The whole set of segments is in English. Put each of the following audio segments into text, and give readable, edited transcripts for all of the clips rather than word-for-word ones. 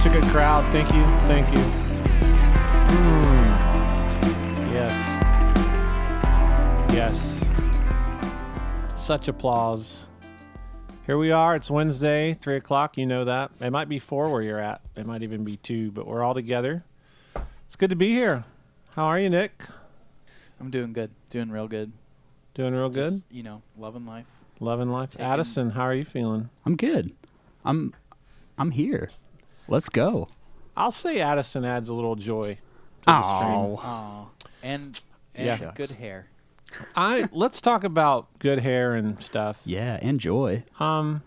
Such a good crowd. Thank you. Thank you. Yes. Yes. Such applause. Here we are. It's Wednesday, 3 o'clock. You know that. It might be 4 where you're at. It might even be 2, but we're all together. It's good to be here. How are you, Nick? I'm doing good. Doing real good. Doing real good? Just, loving life. Loving life. Addison, how are you feeling? I'm good. I'm here. Let's go. I'll say Addison adds a little joy to the stream. Oh. And Yeah. good hair. Let's talk about good hair and stuff. Yeah, and joy. My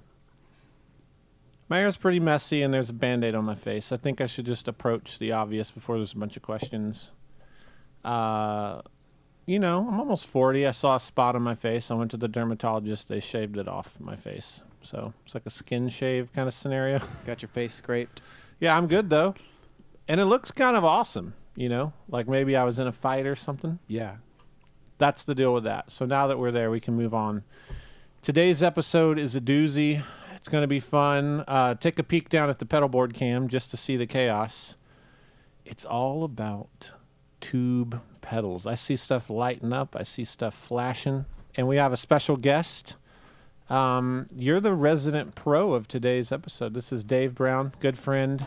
hair's pretty messy and there's a Band-Aid on my face. I think I should just approach the obvious before there's a bunch of questions. I'm almost 40. I saw a spot on my face. I went to the dermatologist. They shaved it off my face. So it's like a skin shave kind of scenario. Got your face scraped. Yeah, I'm good though. And it looks kind of awesome, like maybe I was in a fight or something. Yeah. That's the deal with that. So now that we're there, we can move on. Today's episode is a doozy. It's going to be fun. Take a peek down at the pedal board cam just to see the chaos. It's all about tube pedals. I see stuff lighting up. I see stuff flashing. And we have a special guest. You're the resident pro of today's episode. This is Dave Browne, good friend.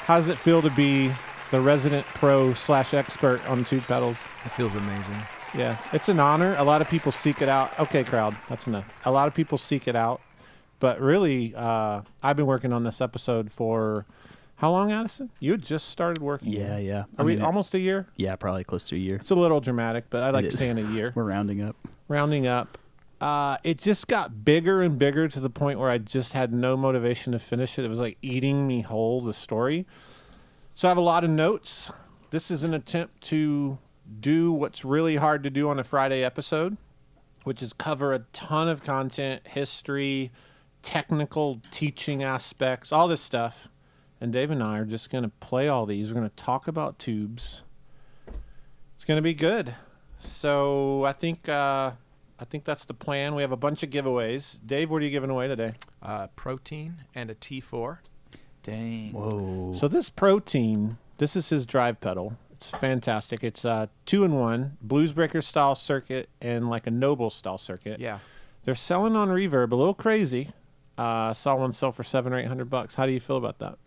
How does it feel to be the resident pro / expert on tube pedals? It feels amazing. Yeah, it's an honor. A lot of people seek it out. Okay, crowd, that's enough. A lot of people seek it out. But really, I've been working on this episode for how long, Addison? You had just started working. Yeah. Are we almost a year? Yeah, probably close to a year. It's a little dramatic, but I like saying a year. We're rounding up. Rounding up. It just got bigger and bigger to the point where I just had no motivation to finish it. It was like eating me whole, the story. So I have a lot of notes. This is an attempt to do what's really hard to do on a Friday episode, which is cover a ton of content, history, technical teaching aspects, all this stuff. And Dave and I are just going to play all these. We're going to talk about tubes. It's going to be good. So I think that's the plan. We have a bunch of giveaways. Dave, what are you giving away today? Protein and a T4. Dang. Whoa. So this Protein, this is his drive pedal. It's fantastic. It's 2-in-1, Bluesbreaker style circuit and like a Noble style circuit. Yeah. They're selling on Reverb, a little crazy. Saw one sell for $700 or $800. How do you feel about that?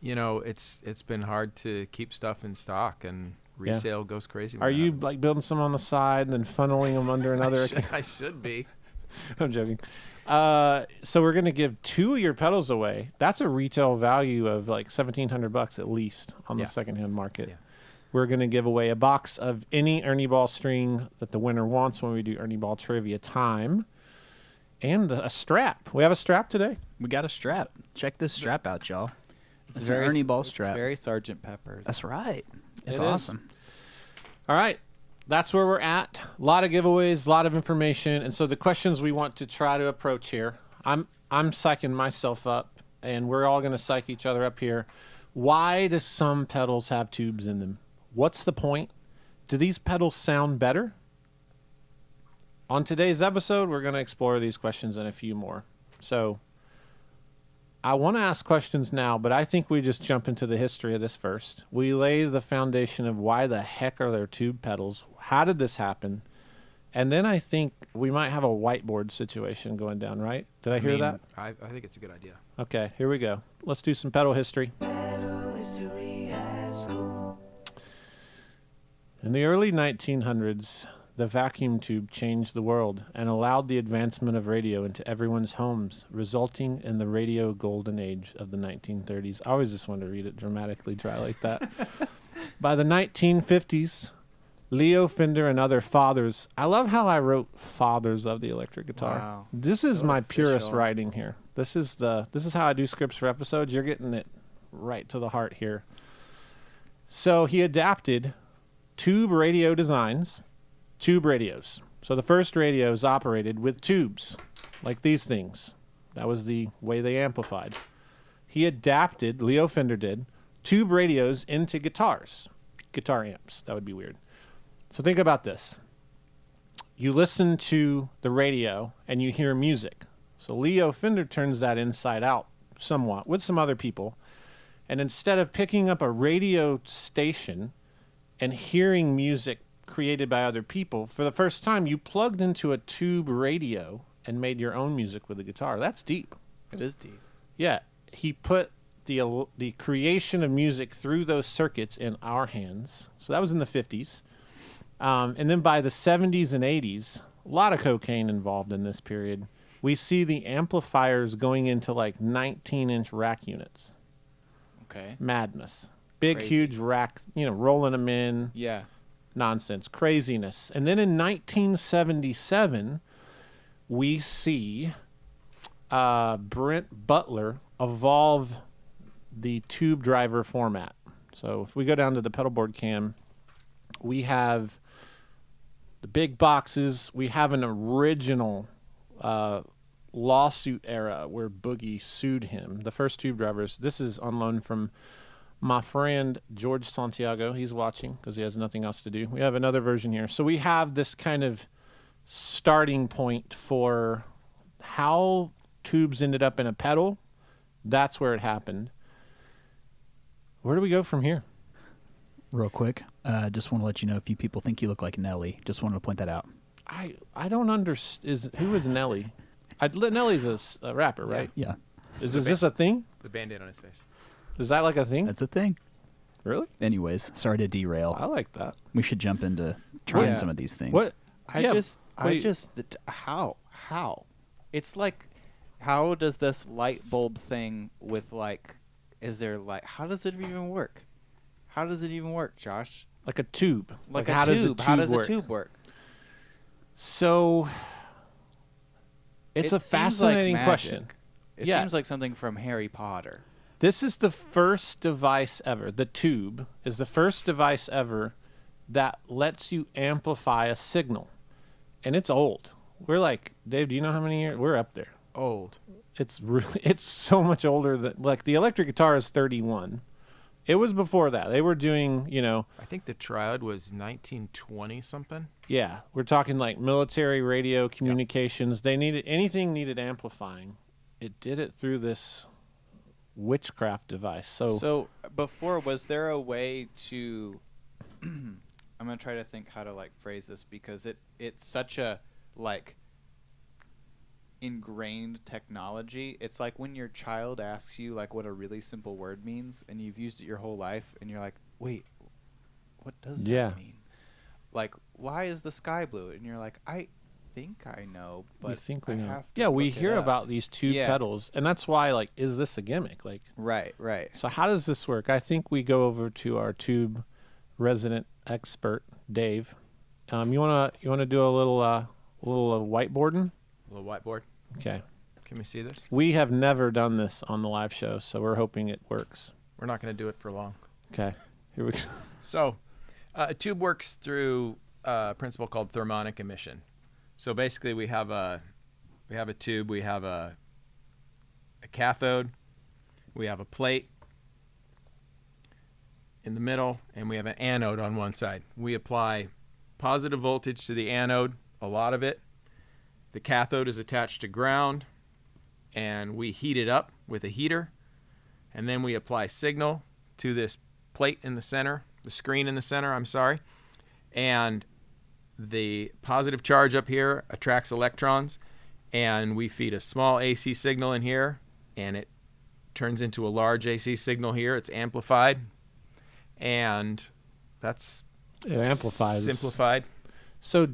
It's been hard to keep stuff in stock, and resale goes crazy. Are you like building some on the side and then funneling them under another? I should be. I'm joking. So we're gonna give 2 of your pedals away. That's a retail value of like $1,700 at least on the secondhand market. Yeah. We're gonna give away a box of any Ernie Ball string that the winner wants when we do Ernie Ball trivia time, and a strap. We have a strap today. We got a strap. Check this strap out, y'all. It's an Ernie Ball strap. It's very Sgt. Pepper's. That's right. It's It is. awesome. All right. That's where we're at. A lot of giveaways, a lot of information. And so the questions we want to try to approach here, I'm psyching myself up, and we're all going to psych each other up here. Why do some pedals have tubes in them? What's the point? Do these pedals sound better? On today's episode, we're going to explore these questions and a few more. So I want to ask questions now, but I think we just jump into the history of this first. We lay the foundation of why the heck are there tube pedals? How did this happen? And then I think we might have a whiteboard situation going down, right? Did I hear that? I think it's a good idea. Okay, here we go. Let's do some pedal history. In the early 1900s, the vacuum tube changed the world and allowed the advancement of radio into everyone's homes, resulting in the radio golden age of the 1930s. I always just wanted to read it dramatically dry like that. By the 1950s, Leo Fender and other fathers. I love how I wrote fathers of the electric guitar. Wow. This is So my official. purest writing here. This is how I do scripts for episodes. You're getting it right to the heart here. So he adapted tube radio designs. Tube radios. So the first radios operated with tubes, like these things. That was the way they amplified. He adapted, Leo Fender did, tube radios into guitars. Guitar amps. That would be weird. So think about this. You listen to the radio and you hear music. So Leo Fender turns that inside out somewhat with some other people. And instead of picking up a radio station and hearing music created by other people, for the first time, you plugged into a tube radio and made your own music with the guitar. That's deep. It is deep. Yeah. He put the creation of music through those circuits in our hands. So that was in the 50s. And then by the 70s and 80s, a lot of cocaine involved in this period. We see the amplifiers going into like 19-inch rack units. Okay. Madness. Big, Crazy. huge rack, rolling them in. Yeah. Nonsense. Craziness. And then in 1977, we see Brent Butler evolve the tube driver format. So if we go down to the pedal board cam, we have the big boxes. We have an original lawsuit era where Boogie sued him. The first tube drivers. This is on loan from my friend George Santiago. He's watching because he has nothing else to do. We have another version here. So we have this kind of starting point for how tubes ended up in a pedal. That's where it happened. Where do we go from here? Real quick, just want to let you know a few people think you look like Nelly. Just wanted to point that out. I don't understand. Who is Nelly? Nelly's a rapper, right? Yeah, Is this a thing? The Band-Aid on his face. Is that like a thing? that's a thing. Really? Anyways, sorry to derail. I like that. We should jump into trying Yeah. some of these things. What? Yeah, How? It's like, how does this light bulb thing with like, is there like, how does it even work? How does it even work, Josh? Like a tube. Like how a does tube. How does work? a tube work? So it's It a seems like fascinating magic. question. It Yeah. seems like something from Harry Potter. This is the first device ever. The tube is the first device ever that lets you amplify a signal. And it's old. We're like, Dave, do you know how many years? We're up there. Old. It's so much older than, like, the electric guitar is 31. It was before that. They were doing, I think the triad was 1920 something. yeah, we're talking like military radio communications. They needed anything amplifying. It did it through this witchcraft device. So before, was there a way to? I'm gonna try to think how to like phrase this because it's such a like ingrained technology. It's like when your child asks you like what a really simple word means, and you've used it your whole life, and you're like, wait, what does Yeah. that mean? Like, why is the sky blue? And you're like, I think I know, but we think we I know. have to Yeah, we look it hear up. about these tube Yeah. pedals, and that's why, like, is this a gimmick? Like, Right. so how does this work? I think we go over to our tube resident expert, Dave. You wanna do a little whiteboarding? A little whiteboard. Okay. Can we see this? We have never done this on the live show, so we're hoping it works. We're not going to do it for long. Okay. Here we go. So, a tube works through a principle called thermonic emission. So basically, we have a tube, we have a cathode, we have a plate in the middle, and we have an anode on one side. We apply positive voltage to the anode, a lot of it. The cathode is attached to ground, and we heat it up with a heater, and then we apply signal to this plate in the center, the screen in the center, and the positive charge up here attracts electrons, and we feed a small AC signal in here, and it turns into a large AC signal here. It's amplified, and that's It amplifies. simplified. So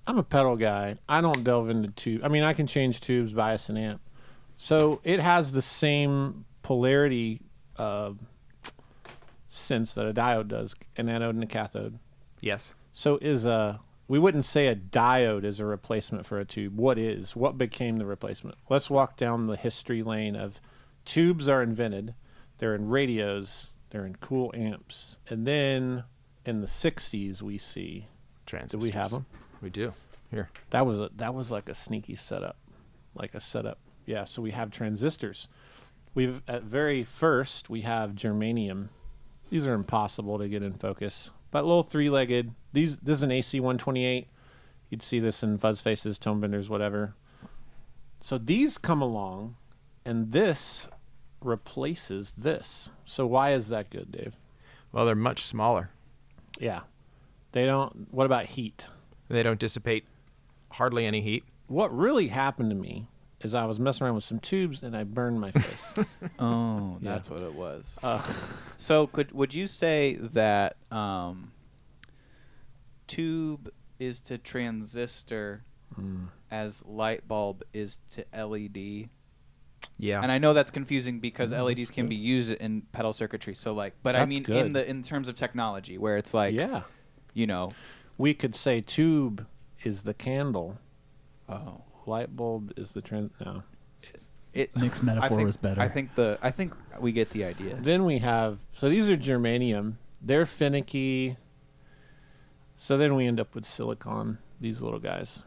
I'm a pedal guy. I don't delve into tube. I mean, I can change tubes, bias, and amp. So it has the same polarity sense that a diode does, an anode and a cathode. Yes. So we wouldn't say a diode is a replacement for a tube. What became the replacement? Let's walk down the history lane of tubes are invented. They're in radios. They're in cool amps. And then in the 60s, we see. Transistors. Do we have them? We do. Here. That was like a sneaky setup. Yeah, so we have transistors. At very first, we have germanium. These are impossible to get in focus. But little three-legged. This is an AC 128. You'd see this in fuzz faces, tone benders, whatever. So these come along, and this replaces this. So why is that good, Dave? Well, they're much smaller. Yeah. They don't. What about heat? They don't dissipate hardly any heat. What really happened to me is I was messing around with some tubes and I burned my face. Oh, Yeah. that's what it was. So would you say that tube is to transistor as light bulb is to LED? Yeah. And I know that's confusing because LEDs that's can good. be used in pedal circuitry. So like, but I That's mean good. in terms of technology, where it's like, Yeah. you know, We could say tube is the candle. oh, Light bulb is the trend. No. it. Nick's I metaphor think, was better. I think we get the idea. Then we have, so these are germanium. They're finicky. So then we end up with silicon, these little guys.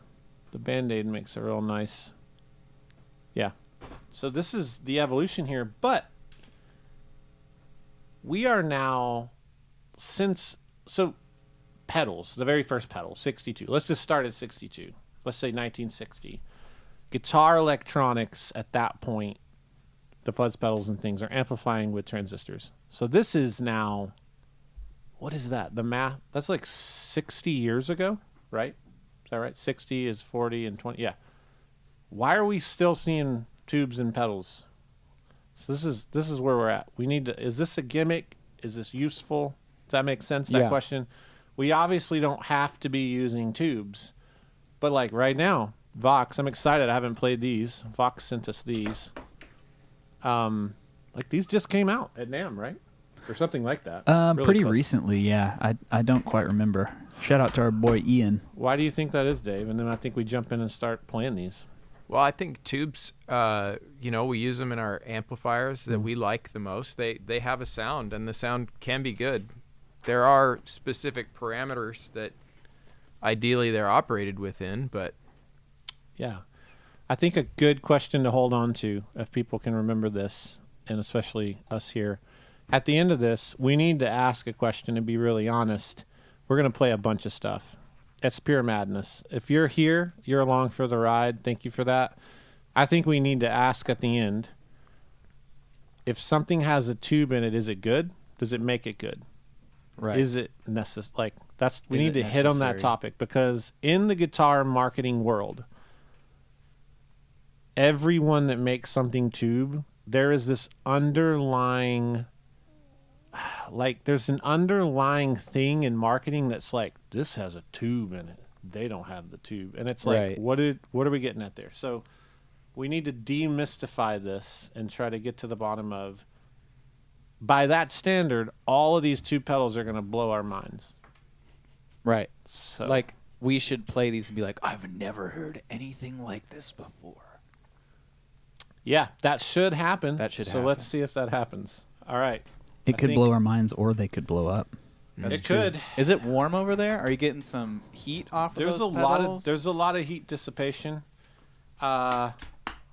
The Band-Aid makes a real nice. Yeah. So this is the evolution here, but we are now, so pedals, the very first pedal, 62. Let's just start at 62. Let's say 1960. Guitar electronics at that point, the fuzz pedals and things are amplifying with transistors. So this is now, what is that? The math, that's like 60 years ago, right? Is that right? 60 is 40 and 20. Yeah. Why are we still seeing tubes and pedals? So this is where we're at. We need to, is this a gimmick? Is this useful? Does that make sense? That Yeah. question? We obviously don't have to be using tubes, but like right now, Vox, I'm excited. I haven't played these. Vox sent us these. Like these just came out at NAMM, right? Or something like that. Really Pretty close. recently, yeah. I don't quite remember. Shout out to our boy Ian. Why do you think that is, Dave? And then I think we jump in and start playing these. Well, I think tubes, we use them in our amplifiers that we like the most. They have a sound, and the sound can be good. There are specific parameters that ideally they're operated within, but Yeah. I think a good question to hold on to, if people can remember this, and especially us here, at the end of this, we need to ask a question and be really honest. We're going to play a bunch of stuff. It's pure madness. If you're here, you're along for the ride. Thank you for that. I think we need to ask at the end, if something has a tube in it, is it good? Does it make it good? Right. Is it necessary? Like that's we Is need it to hit on that necessary? topic, because in the guitar marketing world, everyone that makes something tube, there is this underlying, like there's an underlying thing in marketing that's like, this has a tube in it. They don't have the tube, and it's like, Right. what are we getting at there? So we need to demystify this and try to get to the bottom of, by that standard, all of these tube pedals are going to blow our minds. Right. So Like we should play these and be like, I've never heard anything like this before. yeah, that should happen. That should so happen. let's see if that happens. All right. It I could think- blow our minds, or they could blow up. It could. Is it warm over there? Are you getting some heat off There's of a those pedals? there's a lot of heat dissipation. All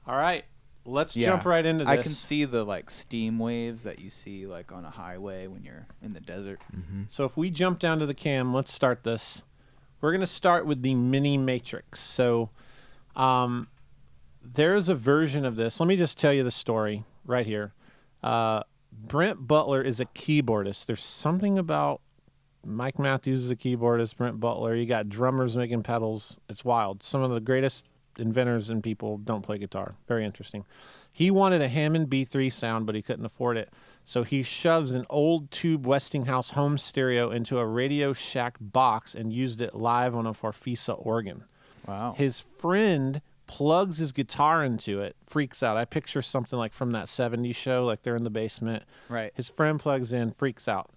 right. Let's Yeah. jump right into this. I can see the like steam waves that you see like on a highway when you're in the desert. So if we jump down to the cam, let's start this. We're going to start with the mini matrix. So there's a version of this. Let me just tell you the story right here. Brent Butler is a keyboardist. There's something about Mike Matthews is a keyboardist, Brent Butler. You got drummers making pedals. It's wild. Some of the greatest inventors and people don't play guitar. Very interesting. He wanted a Hammond B3 sound, but he couldn't afford it. So he shoves an old tube Westinghouse home stereo into a Radio Shack box and used it live on a Farfisa organ. Wow. His friend plugs his guitar into it, freaks out. I picture something like from that 70s show, like they're in the basement. Right. His friend plugs in, freaks out.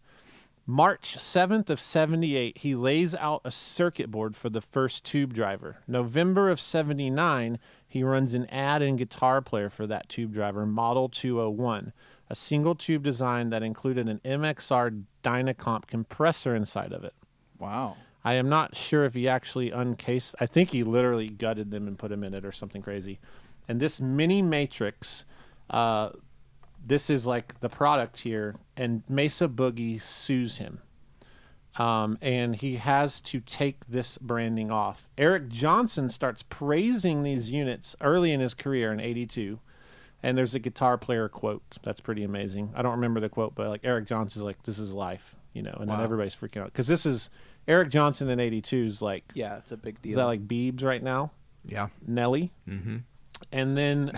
March 7th of 78, he lays out a circuit board for the first tube driver. November of 79, he runs an ad and guitar player for that tube driver, Model 201, a single tube design that included an MXR Dynacomp compressor inside of it. Wow. I am not sure if he actually uncased. I think he literally gutted them and put them in it or something crazy. And this mini matrix, this is like the product here, and Mesa Boogie sues him. And he has to take this branding off. Eric Johnson starts praising these units early in his career in 82. And there's a guitar player quote that's pretty amazing. I don't remember the quote, but like Eric Johnson's like, "This is life," you know, and then everybody's freaking out because this is Eric Johnson in '82 is like, Yeah, it's a big deal. is that like Biebs right now? Yeah. Nelly. Mm-hmm. And then,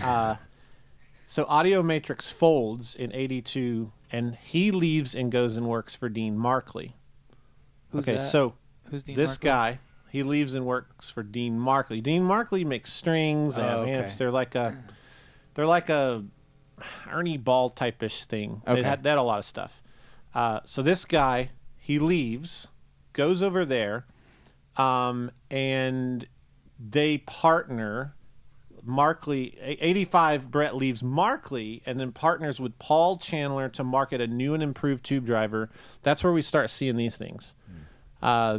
so Audio Matrix folds in '82, and he leaves and goes and works for Dean Markley. Who's Okay, that? so Who's Dean this Markley? guy, he leaves and works for Dean Markley. Dean Markley makes strings and Oh, amps. okay. They're like a Ernie Ball type-ish thing. Okay. They had a lot of stuff. So this guy, he leaves, goes over there, and they partner. Markley, 85, Brett leaves Markley and then partners with Paul Chandler to market a new and improved tube driver. That's where we start seeing these things.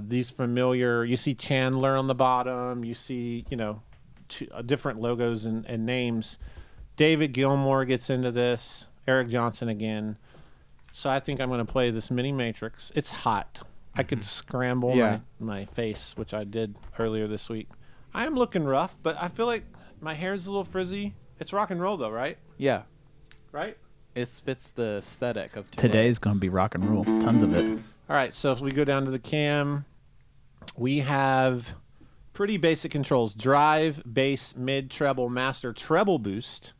These familiar, you see Chandler on the bottom, you see, you know, different logos and names. David Gilmour gets into this, Eric Johnson again. So I think I'm going to play this mini Matrix. It's hot. I could scramble my face, which I did earlier this week. I am looking rough, but I feel like my hair's a little frizzy. It's rock and roll though, right? Yeah, Right? it fits the aesthetic of Today's going to be rock and roll. Tons of it. All right, so if we go down to the cam, we have pretty basic controls. Drive, bass, mid, treble, master, treble boost,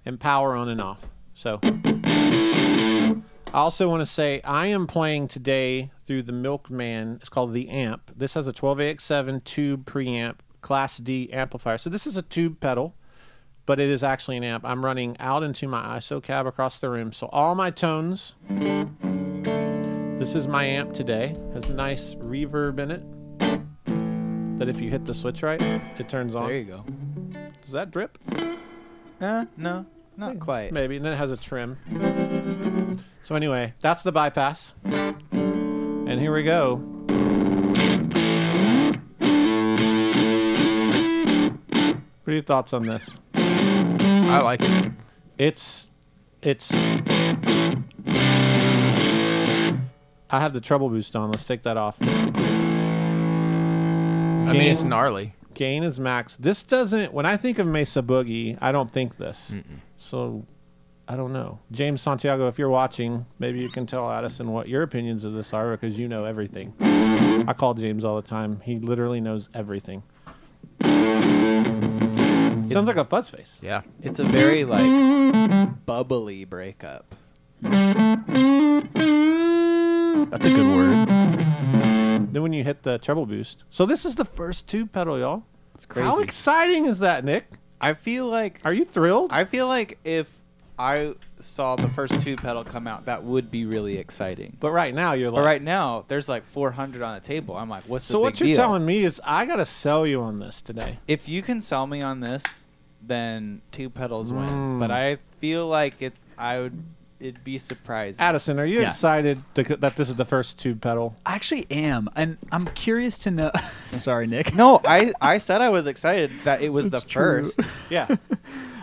and power on and off. So I also want to say I am playing today through the Milkman. It's called the Amp. This has a 12AX7 tube preamp, Class D amplifier. So this is a tube pedal, but it is actually an amp. I'm running out into my ISO cab across the room. So all my tones, this is my amp today. Has a nice reverb in it that if you hit the switch right, it turns on. There you go. Does that drip? No, not quite. Maybe. And then it has a trim. So anyway, that's the bypass. And here we go. What are your thoughts on this? I like it. It's I have the treble boost on. Let's take that off. I mean, it's gnarly. Gain is max. This doesn't, when I think of Mesa Boogie, I don't think this. So I don't know. James Santiago, if you're watching, maybe you can tell Addison what your opinions of this are because you know everything. I call James all the time. He literally knows everything. Sounds like a fuzz face. Yeah. It's a very like bubbly breakup. That's a good word. Then when you hit the treble boost. So this is the first tube pedal, y'all. It's crazy. How exciting is that, Nick? I feel like Are you thrilled? if I saw the first tube pedal come out, that would be really exciting. But right now you're like. But right now, there's like 400 on the table. I'm like, what's So the what big you're deal? telling me is I gotta sell you on this today. If you can sell me on this, then tube pedals win. But I feel like it'd be surprising. Addison, are you Yeah. excited that this is the first tube pedal? I actually am, and I'm curious to know. Sorry, Nick. No, I said I was excited that it was the It's true. first. Yeah.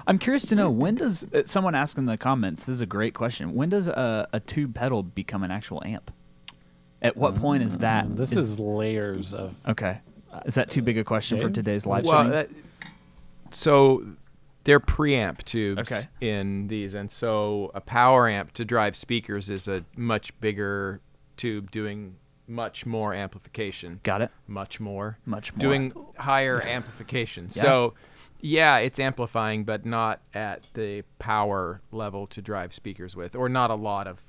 I'm curious to know, when does someone asked in the comments? This is a great question. When does a tube pedal become an actual amp? At what point is that? This is layers of. Okay. Is that too big a question for Okay. today's live Well, stream? so they're preamp tubes Okay. in these, and so a power amp to drive speakers is a much bigger tube doing much more amplification. Got it. Much more. Much more. Doing higher amplification. Yeah. So, yeah, it's amplifying, but not at the power level to drive speakers with, or not a lot of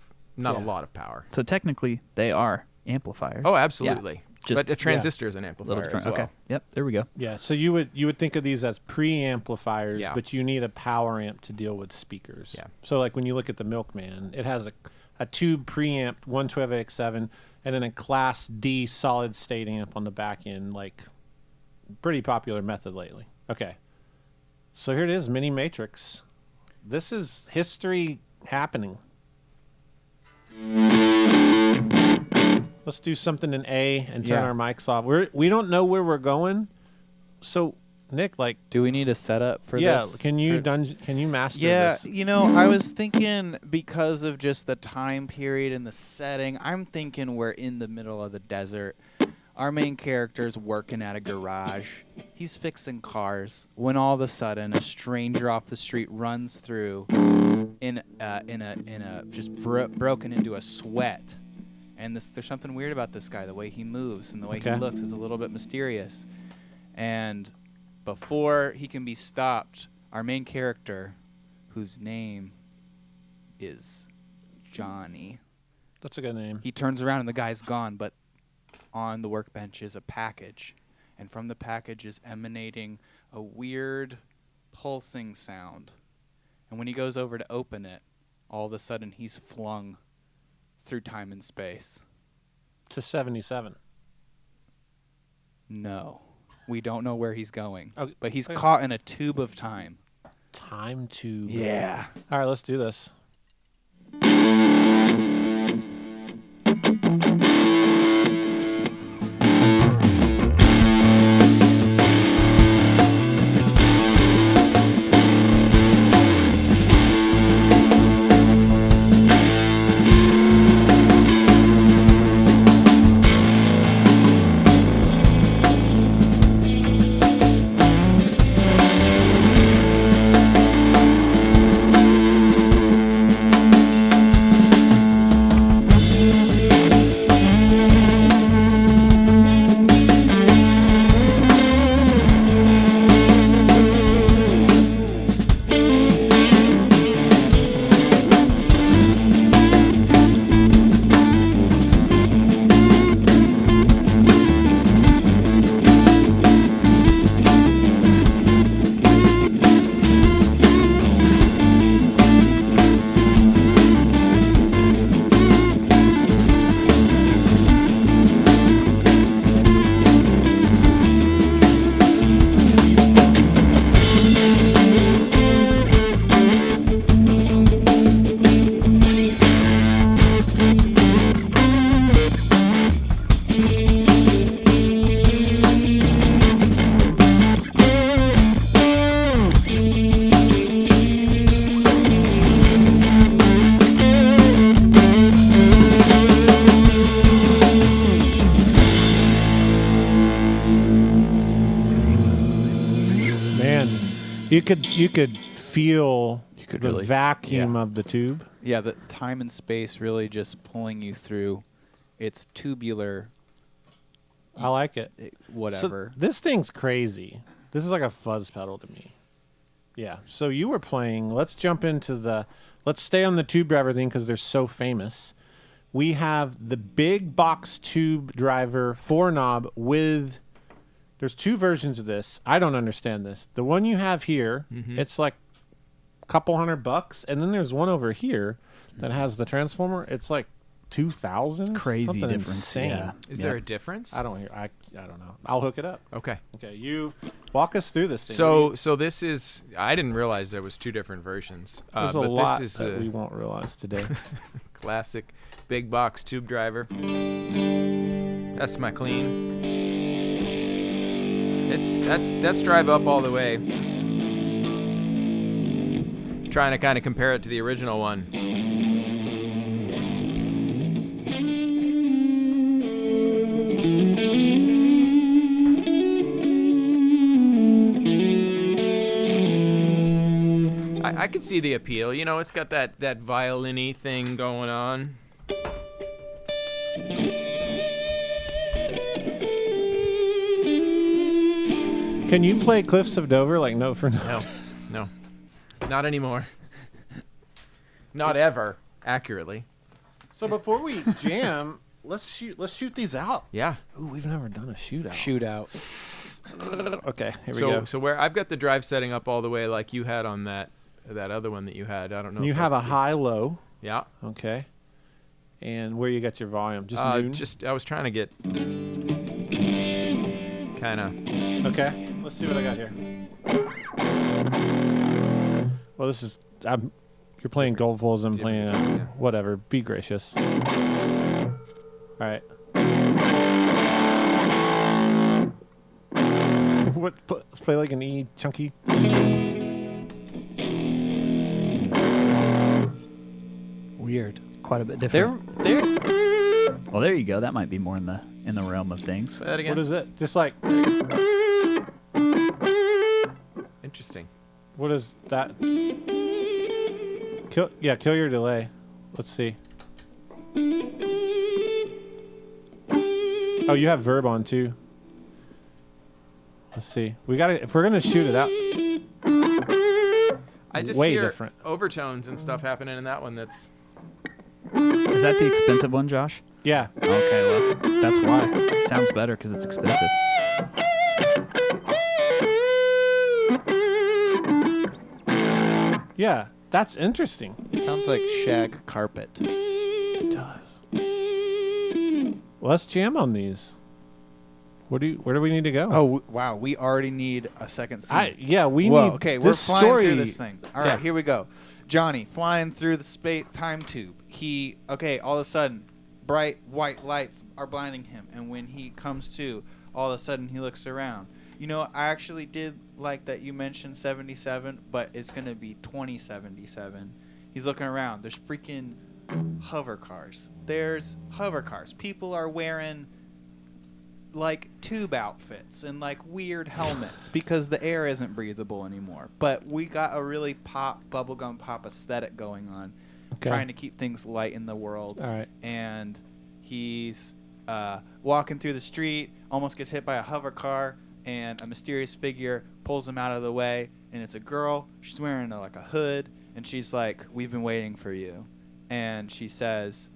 power. So technically, they are amplifiers. Oh, Yeah. absolutely. Just But a transistor is an a little amplifier different. as well. Okay. Yep. There we go. Yeah. So you would think of these as preamplifiers, Yeah. but you need a power amp to deal with speakers. Yeah. So like when you look at the Milkman, it has a tube preamp, 112AX7, and then a Class D solid state amp on the back end. Like pretty popular method lately. Okay. So here it is, Mini Matrix. This is history happening. Let's do something in A and turn Yeah. our mics off. We don't know where we're going. So, Nick, like, Do we need a setup for yeah, this? can you For- can you master Yeah, this? you know, I was thinking because of just the time period and the setting, I'm thinking we're in the middle of the desert. Our main character's working at a garage. He's fixing cars when all of a sudden a stranger off the street runs through in a just broken into a sweat. And there's something weird about this guy. The way he moves and the way he looks is a little bit mysterious. And before he can be stopped, our main character, whose name is Johnny. That's a good name. He turns around and the guy's gone, but on the workbench is a package. And from the package is emanating a weird pulsing sound. And when he goes over to open it, all of a sudden he's flung through time and space. To 77. No. We don't know where he's going. Okay. But he's caught in a tube of time. Time tube. Yeah. All right, let's do this. You could feel the really, vacuum of the tube. Yeah, the time and space really just pulling you through. It's tubular. I like it. Whatever. So this thing's crazy. This is like a fuzz pedal to me. Yeah. So you were playing. Let's jump into the. Let's stay on the tube driver thing because they're so famous. We have the big box tube driver 4-knob with. There's two versions of this. I don't understand this. The one you have here, it's like a couple $100, and then there's one over here that has the transformer. It's like 2,000. Crazy Something difference. insane. Yeah. Is there a difference? I don't hear. I don't know. I'll hook it up. Okay. Okay. You walk us through this thing. So this is. I didn't realize there was two different versions. There's a but lot this is that we won't realize today. classic big box tube driver. That's my clean. That's drive up all the way. Trying to kind of compare it to the original one. I could see the appeal. You know, it's got that violin-y thing going on. Can you play Cliffs of Dover like note for note? No. Not anymore. Not ever, accurately. So before we jam, let's shoot these out. Yeah. Ooh, we've never done a shootout. Shootout. Okay, here we go. So where I've got the drive setting up all the way like you had on that other one that you had. I don't know. You if have a that's high-low. Yeah. Okay. And where you got your volume? Just noon? I was trying to get kind of. Okay. Let's see what I got here. Well, this is. You're playing gold foils. I'm playing things, yeah. whatever. Be gracious. All right. What? Play like an E chunky. Weird. Quite a bit different. They're Well, there you go. That might be more in the realm of things. Say that again. What is it? Just like. Interesting. What is that? Kill your delay. Let's see. Oh, you have verb on too. Let's see. We got to if we're gonna shoot it out. I just way hear different overtones and stuff happening in that one. That's Is that the expensive one, Josh? Yeah. Okay, well, that's why. It sounds better because it's expensive. Yeah, that's interesting. Sounds like shag carpet. It does. Well, let's jam on these. Where do we need to go? Oh, wow. We already need a second scene. We Whoa, need. okay, this we're flying story, through this thing. All right, Yeah. here we go. Johnny flying through the space time tube. All of a sudden, bright white lights are blinding him, and when he comes to, all of a sudden he looks around. You know, I actually did like that you mentioned 77, but it's gonna be 2077. He's looking around. There's freaking hover cars. There's hover cars. People are wearing like tube outfits and like weird helmets because the air isn't breathable anymore. But we got a really bubblegum pop aesthetic going on, trying to keep things light in the world. All right. And he's walking through the street, almost gets hit by a hover car, and a mysterious figure pulls him out of the way, and it's a girl. She's wearing like a hood, and she's like, "We've been waiting for you." And she says,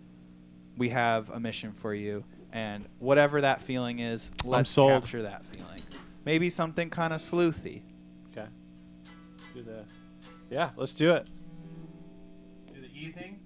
"We have a mission for you." And whatever that feeling is, let's capture that feeling. Maybe something kind of sleuthy. Okay. Yeah, let's do it. Do the E thing.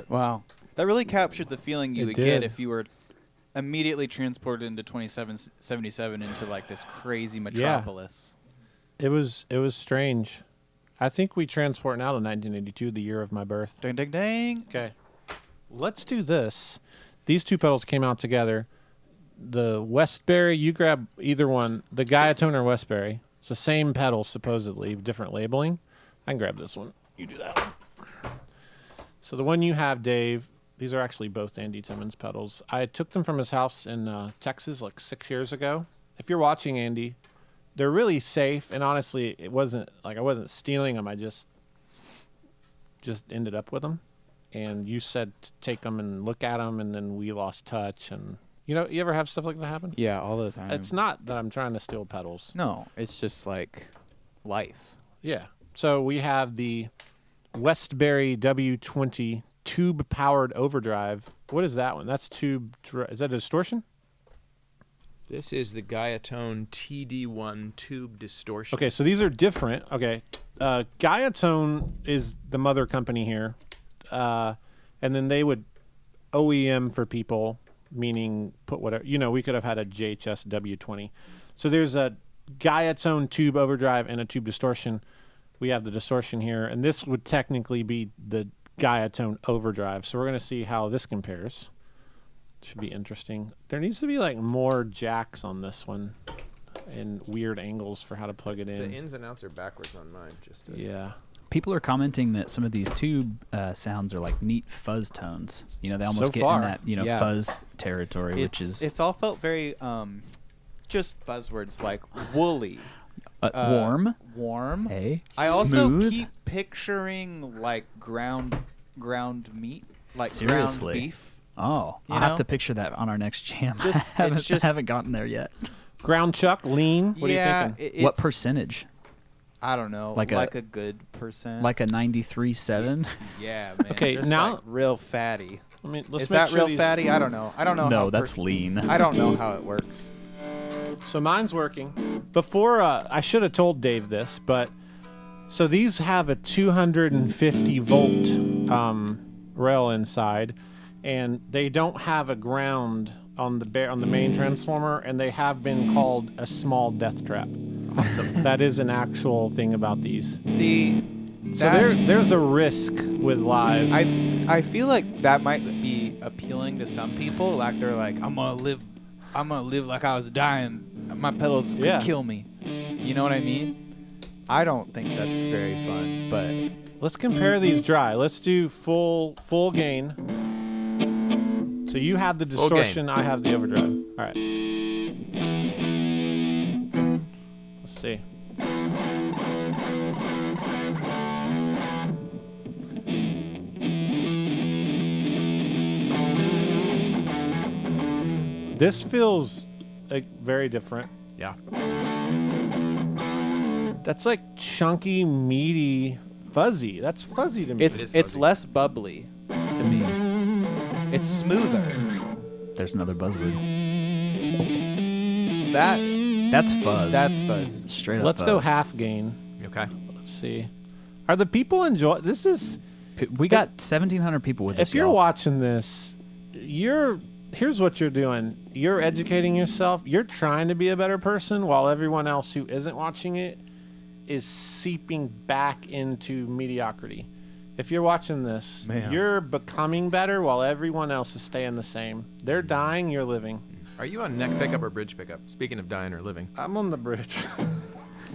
Wow. That really captured the feeling you It would did. get if you were immediately transported into 2777 into like this crazy metropolis. It was strange. I think we transport now to 1982, the year of my birth. Ding, ding, ding. Okay. Let's do this. These two pedals came out together. The Westbury, you grab either one. The Guyatone or Westbury. It's the same pedal, supposedly, different labeling. I can grab this one. You do that one. So the one you have, Dave, these are actually both Andy Timmons pedals. I took them from his house in Texas like 6 years ago. If you're watching, Andy, they're really safe. And honestly, it wasn't like I wasn't stealing them. I just ended up with them. And you said to take them and look at them, and then we lost touch. And you know, you ever have stuff like that happen? Yeah, all the time. It's not that I'm trying to steal pedals. No, it's just like life. Yeah. So we have the Westbury W-20 tube-powered overdrive. What is that one? That's tube. Is that a distortion? This is the Guyatone TD-1 tube distortion. Okay, so these are different. Okay, Guyatone is the mother company here, and then they would OEM for people, meaning put whatever. We could have had a JHS W-20. So there's a Guyatone tube overdrive and a tube distortion. We have the distortion here, and this would technically be the Guyatone overdrive. So we're going to see how this compares. Should be interesting. There needs to be like more jacks on this one and weird angles for how to plug it in. The ins and outs are backwards on mine. Yeah. People are commenting that some of these tube sounds are like neat fuzz tones. They almost get in that Yeah. fuzz territory, which is it's all felt very just buzzwords like woolly, warm. Hey, I also smooth. keep picturing like ground meat, like Seriously? ground beef. Oh, You I'll have know? to picture that on our next jam. Just- I it's just- haven't gotten there yet. Ground chuck, lean. What are you thinking? What percentage? I don't know, Like like a- a good percent. Like a 93.7? yeah, man. Okay, just now- like real fatty. Let's Is make that sure real these- fatty? I don't know. I don't know. No, how that's lean. I don't know how it works. So mine's working. Before, I should have told Dave this, but so these have a 250 volt rail inside, and they don't have a ground on the main transformer, and they have been called a small death trap. Awesome. That is an actual thing about these. See, So there's a risk with live. I feel like that might be appealing to some people. Like they're like, I'm gonna live like I was dying. My pedals could Yeah. kill me. You know what I mean? I don't think that's very fun, but Let's compare these dry. Let's do full gain. So you have the Full gain. distortion, I have the overdrive. All right. Let's see. This feels like very different. Yeah. That's like chunky, meaty, fuzzy. That's fuzzy to me. it's is it's fuzzy. less bubbly to me. It's smoother. There's another buzzword. That's That's fuzz. fuzz. Straight up Let's fuzz. go half gain. Okay. Let's see. Are the people enjoy this? Is We got 1,700 people with us. if you're y'all. watching this, here's what you're doing. You're educating yourself. You're trying to be a better person, while everyone else who isn't watching it is seeping back into mediocrity. If you're watching this, Man. you're becoming better while everyone else is staying the same. They're dying, you're living. Are you on neck pickup or bridge pickup? Speaking of dying or living. I'm on the bridge.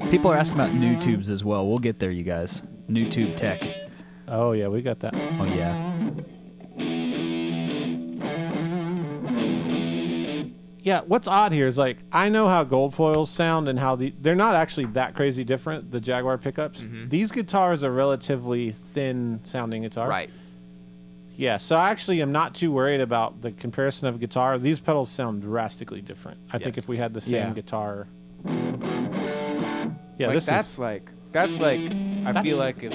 People are asking about NuTubes as well. We'll get there, you guys. NuTube tech. Oh yeah, we got that. Oh yeah. Yeah, what's odd here is like I know how gold foils sound and how they're not actually that crazy different, the Jaguar pickups. These guitars are relatively thin sounding guitars. Right. Yeah, so I actually am not too worried about the comparison of guitar. These pedals sound drastically different. I think Yes. if we had the same Yeah. guitar. Yeah, Like this that's is like I feel That's- like if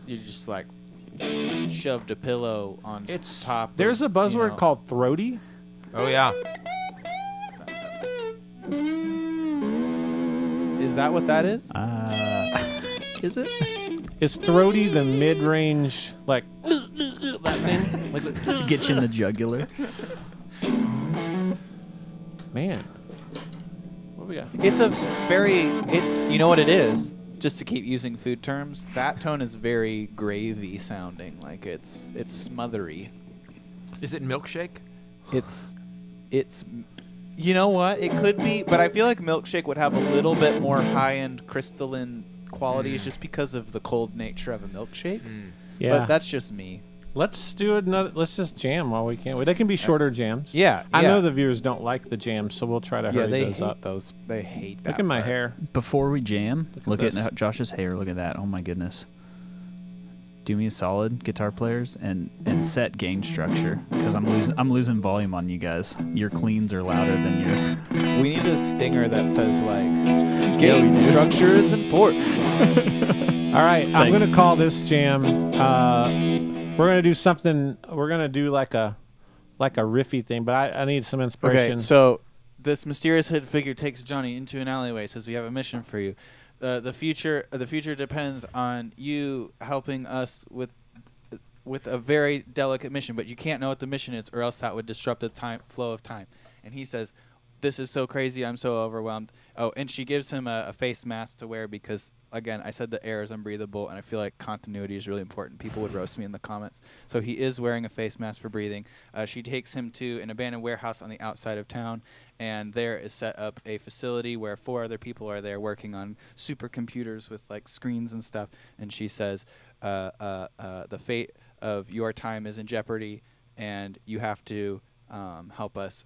you just like shoved a pillow on it's top. there's a of, buzzword you know, called throaty. Oh yeah. Is that what that is? Is it? Is throaty the mid-range like that thing? Like Get you in the jugular. man. What we got? It's a you know what it is? Just to keep using food terms, that tone is very gravy sounding. Like it's smothery. Is it milkshake? It's you know what? It could be, but I feel like milkshake would have a little bit more high-end crystalline qualities just because of the cold nature of a milkshake. Yeah. But that's just me. Let's do another. Let's just jam while we can. They can be shorter jams. Yeah, I yeah. know the viewers don't like the jams, so we'll try to Yeah, hurry they those hate up. those. They hate that. Look at my part. hair. Before we jam, look this. at Josh's hair. Look at that. Oh my goodness. Do me a solid, guitar players, and set gain structure because I'm losing volume on you guys. Your cleans are louder than your. We need a stinger that says like we gain do. structure is important. All right, I'm Thanks. gonna call this jam. We're gonna do something. We're gonna do like a riffy thing, but I need some inspiration. Okay, so this mysterious hidden figure takes Johnny into an alleyway. Says we have a mission for you. The future depends on you helping us with a very delicate mission, but you can't know what the mission is, or else that would disrupt the flow of time. And he says, "This is so crazy. I'm so overwhelmed." Oh, and she gives him a face mask to wear because, again, I said the air is unbreathable, and I feel like continuity is really important. People would roast me in the comments. So he is wearing a face mask for breathing. She takes him to an abandoned warehouse on the outside of town, and there is set up a facility where 4 other people are there working on supercomputers with like screens and stuff. And she says, "The fate of your time is in jeopardy, and you have to help us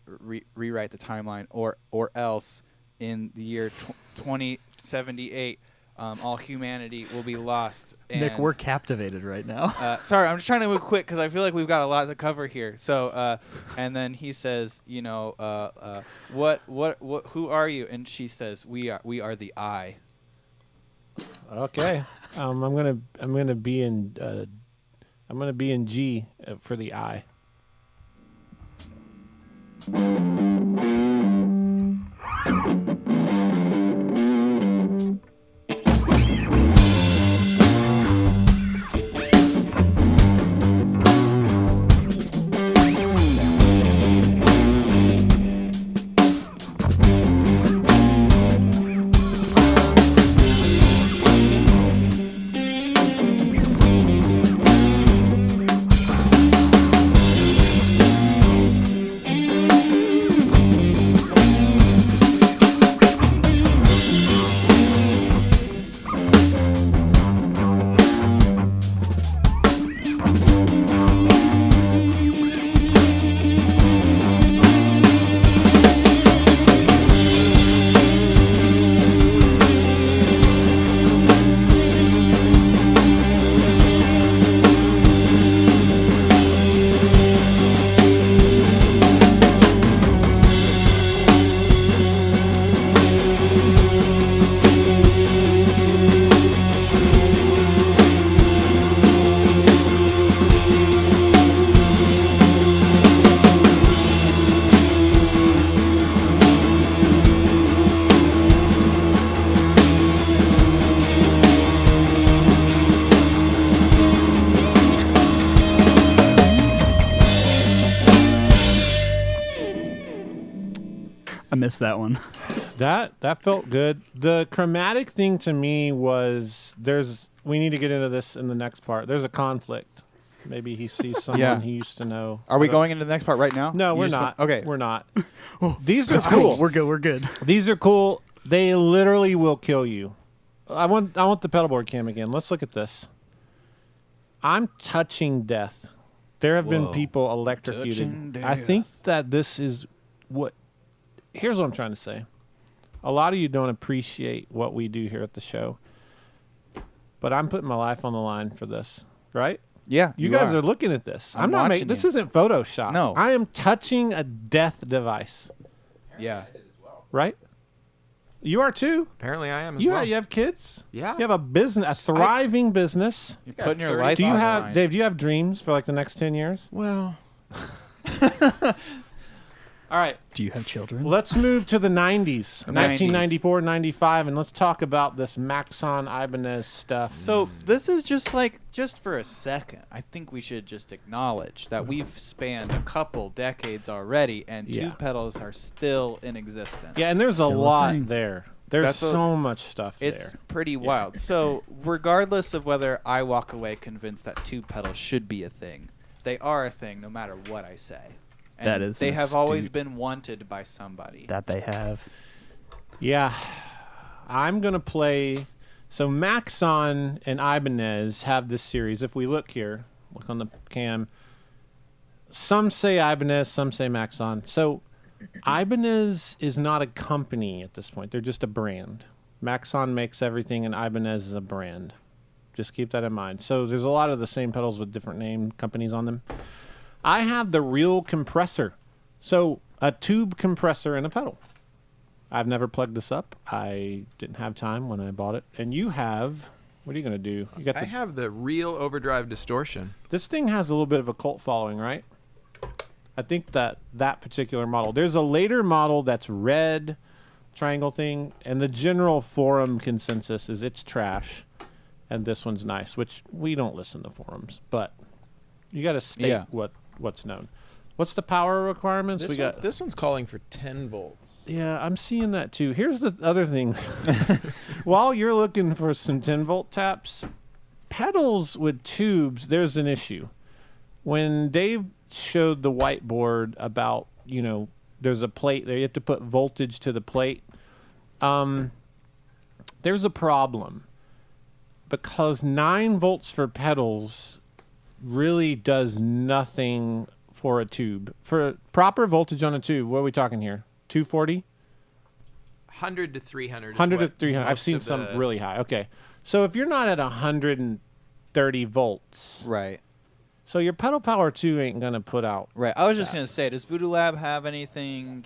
rewrite the timeline, or else in the year 2078, all humanity will be lost." And Nick, we're captivated right now. sorry, I'm just trying to move quick because I feel like we've got a lot to cover here. So, and then he says, you know, what, who are you? And she says, we are the I. Okay. I'm gonna be in G for the I. I missed that one. That felt good. The chromatic thing to me was we need to get into this in the next part. There's a conflict. Maybe he sees someone he used to know. Are we going into the next part right now? No, we're not. Okay. We're not. These are cool. We're good. We're good. These are cool. They literally will kill you. I want the pedalboard cam again. Let's look at this. I'm touching death. There have been people electrocuted. I think that this is what. Here's what I'm trying to say. A lot of you don't appreciate what we do here at the show, but I'm putting my life on the line for this, right? Yeah, You guys are looking at this. I'm not watching this you. isn't Photoshop. No. I am touching a death device, Yeah. right? You are too. Apparently, I am as You well. you have kids. Yeah. You have a business, a thriving business. You're putting your life Do you on the have, line. Dave? Do you have dreams for like the next 10 years? Well, All right. Do you have children? Let's move to the 90s, 90s. 1994, 95, and let's talk about this Maxon Ibanez stuff. So this is just for a second, I think we should just acknowledge that we've spanned a couple decades already, and Yeah. tube pedals are still in existence. Yeah, and there's a Still a lot thing. there. There's That's so much stuff It's there. pretty wild. So regardless of whether I walk away convinced that tube pedals should be a thing, they are a thing no matter what I say. And That is they an have always astute- been wanted by somebody. That they have. Yeah. I'm going to play. So Maxon and Ibanez have this series. If we look here, look on the cam. Some say Ibanez, some say Maxon. So Ibanez is not a company at this point. They're just a brand. Maxon makes everything, and Ibanez is a brand. Just keep that in mind. So there's a lot of the same pedals with different name companies on them. I have the real compressor. So a tube compressor and a pedal. I've never plugged this up. I didn't have time when I bought it. And you have What are you gonna do? You got I have the real Overdrive Distortion. This thing has a little bit of a cult following, right? I think that particular model. There's a later model that's red, triangle thing, and the general forum consensus is it's trash, and this one's nice. Which we don't listen to forums, but you got to state what's known. What's the power requirements? This one's calling for 10 volts. Yeah, I'm seeing that too. Here's the other thing. While you're looking for some 10-volt taps, pedals with tubes, there's an issue. When Dave showed the whiteboard about, there's a plate there, you have to put voltage to the plate. There's a problem because 9 volts for pedals really does nothing for a tube. For proper voltage on a tube, what are we talking here? 240? 100 to 300. 100 to 300. I've seen some really high. Okay. So if you're not at 130 volts. Right. So your pedal power 2 ain't going to put out. Right. I was just going to say, does Voodoo Lab have anything,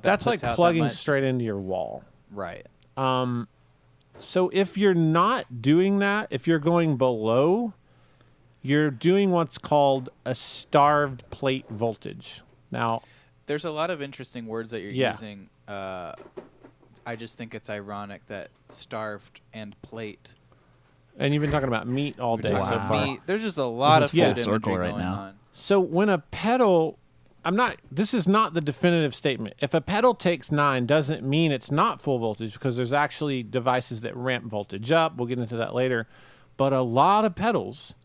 that's like plugging straight into your wall. Right. So if you're not doing that, if you're going below, you're doing what's called a starved plate voltage. Now, there's a lot of interesting words that you're using. I just think it's ironic that starved and plate. And you've been talking about meat all day so far. Meat. There's just a lot of food imagery going on. So when a pedal, this is not the definitive statement. If a pedal takes 9, doesn't mean it's not full voltage, because there's actually devices that ramp voltage up. We'll get into that later. But a lot of pedals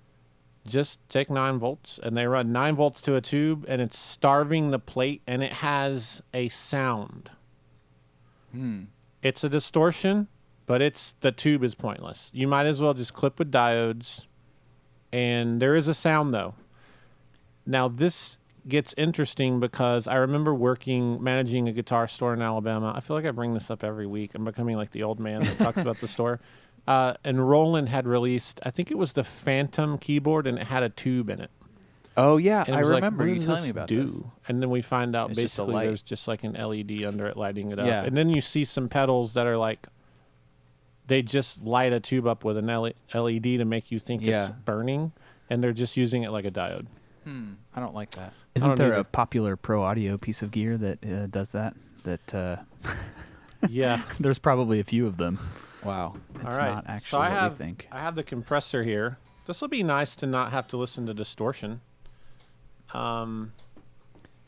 just take 9 volts and they run 9 volts to a tube, and it's starving the plate, and it has a sound. It's a distortion, but the tube is pointless. You might as well just clip with diodes, and there is a sound though. Now this gets interesting because I remember managing a guitar store in Alabama. I feel like I bring this up every week. I'm becoming like the old man that talks about the store. And Roland had released, I think it was the Phantom keyboard, and it had a tube in it. Oh, yeah. And I remember like, you telling me about this. And then we find out It's basically there's just like an LED under it lighting it up. Yeah. And then you see some pedals that are like, they just light a tube up with an LED to make you think it's burning, and they're just using it like a diode. I don't like that. Isn't there a popular pro audio piece of gear that does that? Yeah. There's probably a few of them. Wow. It's all right. not actually So I what we think. have the compressor here. This will be nice to not have to listen to distortion. So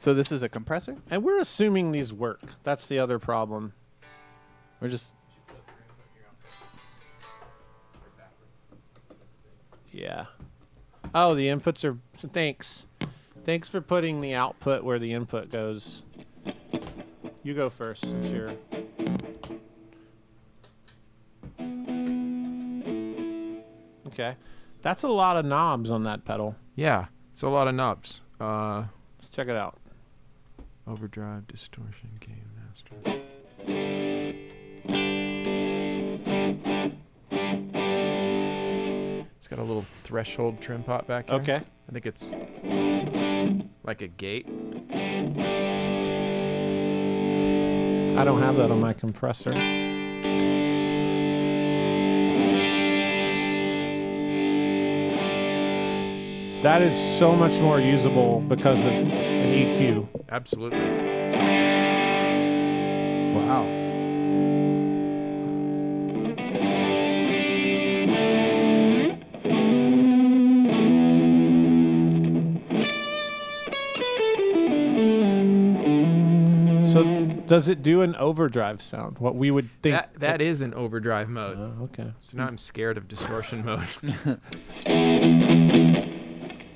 this is a compressor? And we're assuming these work. That's the other problem. We're just... Yeah. Oh, the inputs are... Thanks. Thanks for putting the output where the input goes. You go first, I'm sure. Okay. That's a lot of knobs on that pedal. Yeah, it's a lot of knobs. Let's check it out. Overdrive, distortion, Gamemaster. It's got a little threshold trim pot back here. Okay. I think it's like a gate. I don't have that on my compressor. That is so much more usable because of an EQ. Absolutely. Wow. So does it do an overdrive sound? What we would think. That is an overdrive mode. Oh, okay. So now I'm scared of distortion mode.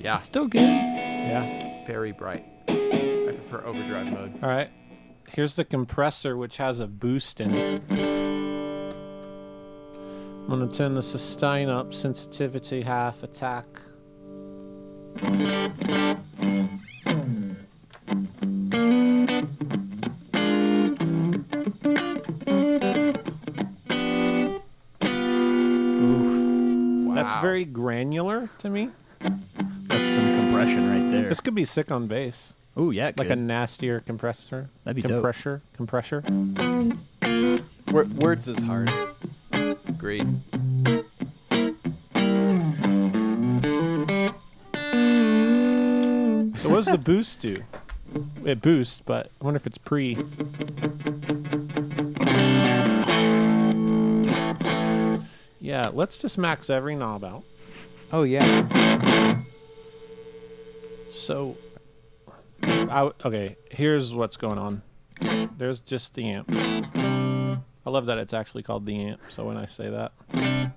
Yeah. It's still good. Yeah. It's very bright. I prefer overdrive mode. All right. Here's the compressor, which has a boost in it. I'm going to turn the sustain up, sensitivity half, attack. That's very granular to me. That's some compression right there. This could be sick on bass. Oh yeah, it Like could. a nastier compressor. That'd be dope. Compressor. Words is hard. Agreed. What does the boost do? It boosts, but I wonder if it's pre. Yeah, let's just max every knob out. Oh yeah. So, okay, here's what's going on. There's just the amp. I love that it's actually called the amp, so when I say that.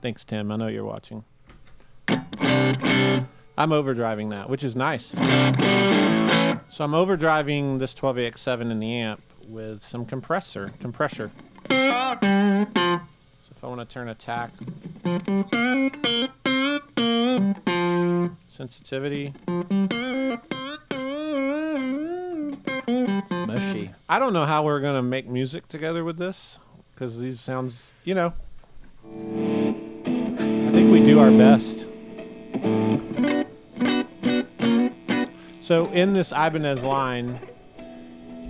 Thanks, Tim. I know you're watching. I'm overdriving that, which is nice. So I'm overdriving this 12AX7 in the amp with some compressor. So if I want to turn attack, sensitivity. Smushy. I don't know how we're going to make music together with this, because these sounds, you know, I think we do our best. So in this Ibanez line,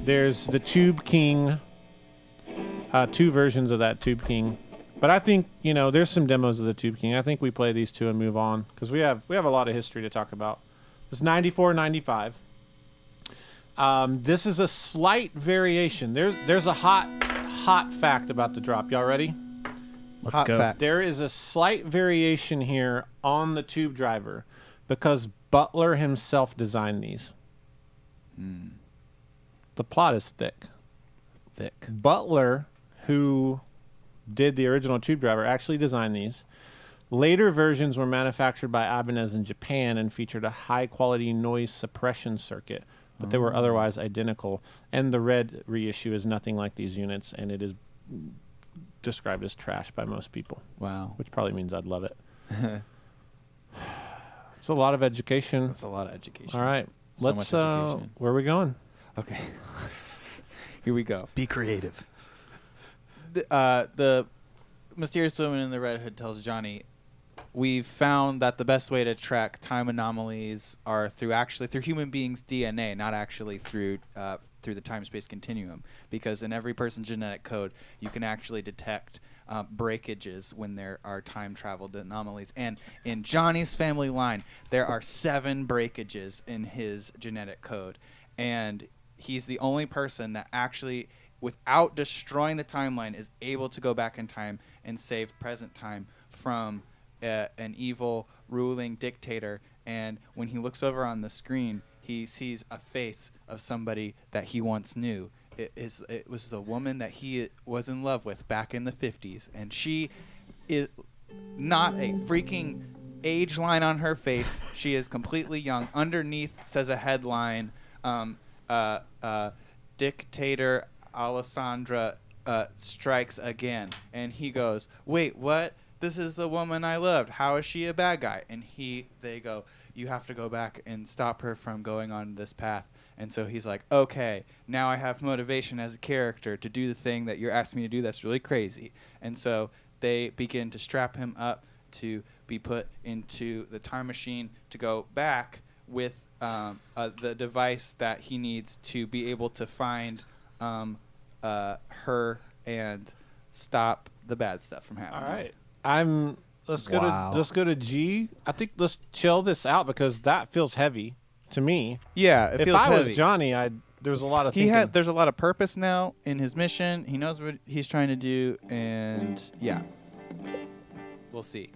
there's the Tube King, 2 versions of that Tube King. But I think, you know, there's some demos of the Tube King. I think we play these 2 and move on, because we have a lot of history to talk about. This 94, 95. This is a slight variation. There's a hot fact about the drop. Y'all ready? Let's Hot go. facts. There is a slight variation here on the tube driver because Butler himself designed these. The plot is thick. Butler, who did the original tube driver, actually designed these. Later versions were manufactured by Ibanez in Japan and featured a high-quality noise suppression circuit, but they were otherwise identical. And the red reissue is nothing like these units, and it is described as trash by most people. Wow. Which probably means I'd love it. It's a lot of education. That's a lot of education. All right. So Let's, much education. where are we going? Okay. Here we go. Be creative. The mysterious woman in the red hood tells Johnny, we've found that the best way to track time anomalies are through human beings' DNA, not actually through the time-space continuum. Because in every person's genetic code, you can actually detect breakages when there are time-traveled anomalies. And in Johnny's family line, there are 7 breakages in his genetic code. And he's the only person that actually, without destroying the timeline, is able to go back in time and save present time from an evil ruling dictator. And when he looks over on the screen, he sees a face of somebody that he once knew. It was the woman that he was in love with back in the 50s, and she is not a freaking age line on her face. She is completely young. Underneath says a headline, Dictator Alessandra strikes again. And he goes, wait, what? This is the woman I loved. How is she a bad guy? And they go, you have to go back and stop her from going on this path. And so he's like, okay, now I have motivation as a character to do the thing that you're asking me to do that's really crazy. And so they begin to strap him up to be put into the time machine to go back with the device that he needs to be able to find her and stop the bad stuff from happening. All right. Let's go to G. I think let's chill this out because that feels heavy to me. Yeah, it if feels I heavy. was Johnny, there's a lot of thinking. There's a lot of purpose now in his mission. He knows what he's trying to do, and yeah, we'll see.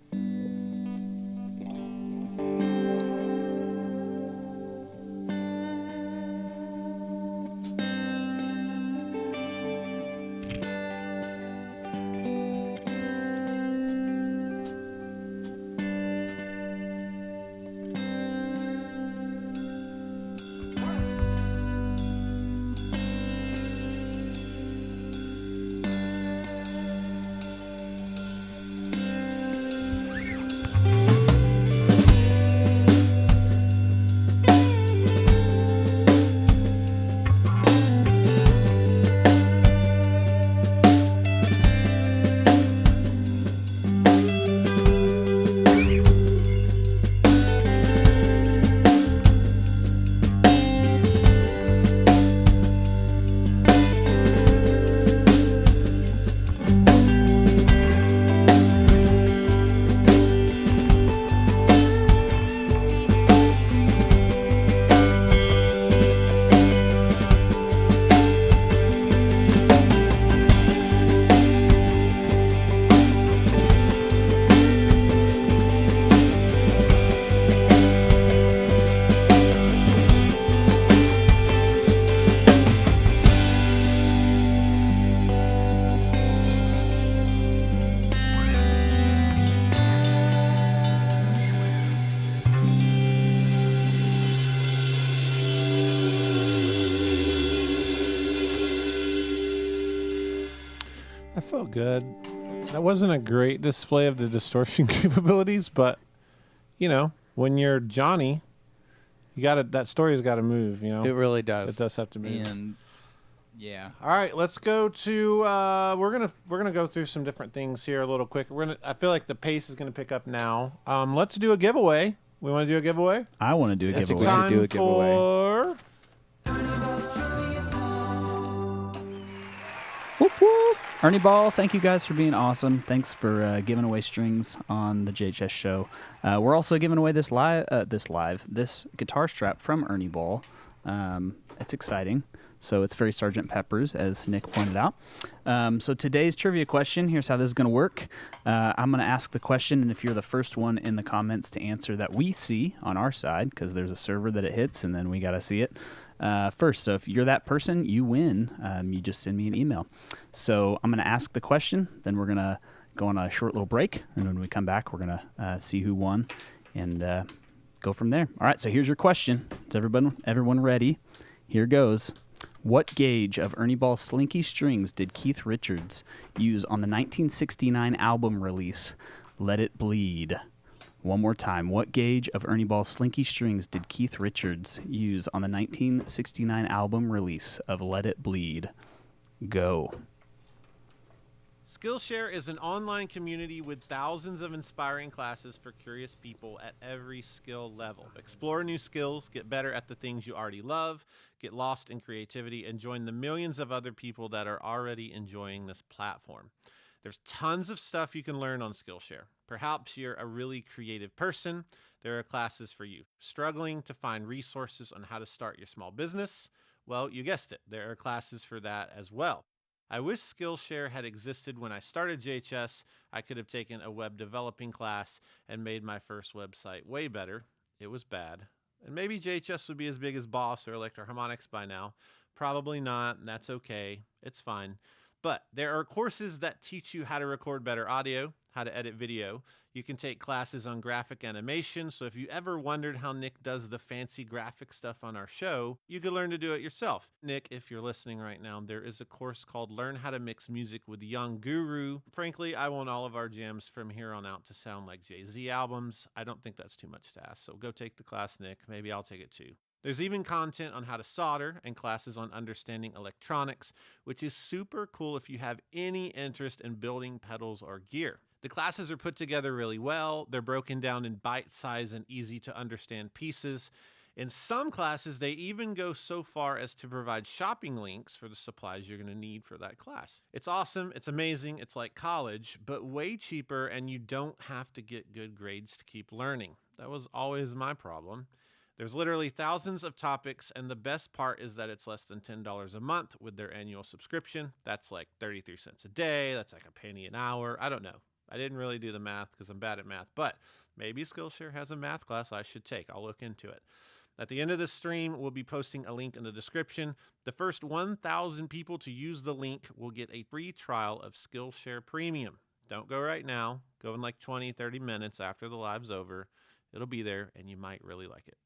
feel good. That wasn't a great display of the distortion capabilities, but you know, when you're Johnny, you got to that story's got to move. You know, It really does. It does have to move. And yeah. All right, let's go to. We're gonna go through some different things here a little quick. I feel like the pace is gonna pick up now. Let's do a giveaway. We want to do a giveaway. I want to do a It's giveaway. time do a giveaway. for. Whoop, whoop. Ernie Ball, thank you guys for being awesome. Thanks for giving away strings on the JHS show. We're also giving away this guitar strap from Ernie Ball. It's exciting. So it's very Sgt. Pepper's, as Nick pointed out. So today's trivia question, here's how this is going to work. I'm going to ask the question, and if you're the first one in the comments to answer that we see on our side, because there's a server that it hits, and then we got to see it first. So if you're that person, you win. You just send me an email. So I'm going to ask the question, then we're going to go on a short little break, and when we come back, we're going to see who won and go from there. All right, so here's your question. Is everyone ready? Here goes. What gauge of Ernie Ball Slinky strings did Keith Richards use on the 1969 album release, Let It Bleed? One more time. What gauge of Ernie Ball Slinky strings did Keith Richards use on the 1969 album release of Let It Bleed? Go. Skillshare is an online community with thousands of inspiring classes for curious people at every skill level. Explore new skills, get better at the things you already love, get lost in creativity, and join the millions of other people that are already enjoying this platform. There's tons of stuff you can learn on Skillshare. Perhaps you're a really creative person. There are classes for you. Struggling to find resources on how to start your small business? Well, you guessed it. There are classes for that as well. I wish Skillshare had existed when I started JHS. I could have taken a web developing class and made my first website way better. It was bad. And maybe JHS would be as big as Boss or Electro Harmonics by now. Probably not, and that's okay. It's fine. But there are courses that teach you how to record better audio, how to edit video. You can take classes on graphic animation, so if you ever wondered how Nick does the fancy graphic stuff on our show, you could learn to do it yourself. Nick, if you're listening right now, there is a course called Learn How to Mix Music with Young Guru. Frankly, I want all of our jams from here on out to sound like Jay-Z albums. I don't think that's too much to ask, so go take the class, Nick. Maybe I'll take it too. There's even content on how to solder and classes on understanding electronics, which is super cool if you have any interest in building pedals or gear. The classes are put together really well. They're broken down in bite-sized and easy to understand pieces. In some classes, they even go so far as to provide shopping links for the supplies you're going to need for that class. It's awesome. It's amazing. It's like college, but way cheaper, and you don't have to get good grades to keep learning. That was always my problem. There's literally thousands of topics, and the best part is that it's less than $10 a month with their annual subscription. That's like 33 cents a day. That's like a penny an hour. I don't know. I didn't really do the math because I'm bad at math, but maybe Skillshare has a math class I should take. I'll look into it. At the end of this stream, we'll be posting a link in the description. The first 1,000 people to use the link will get a free trial of Skillshare Premium. Don't go right now. Go in like 20, 30 minutes after the live's over. It'll be there, and you might really like it.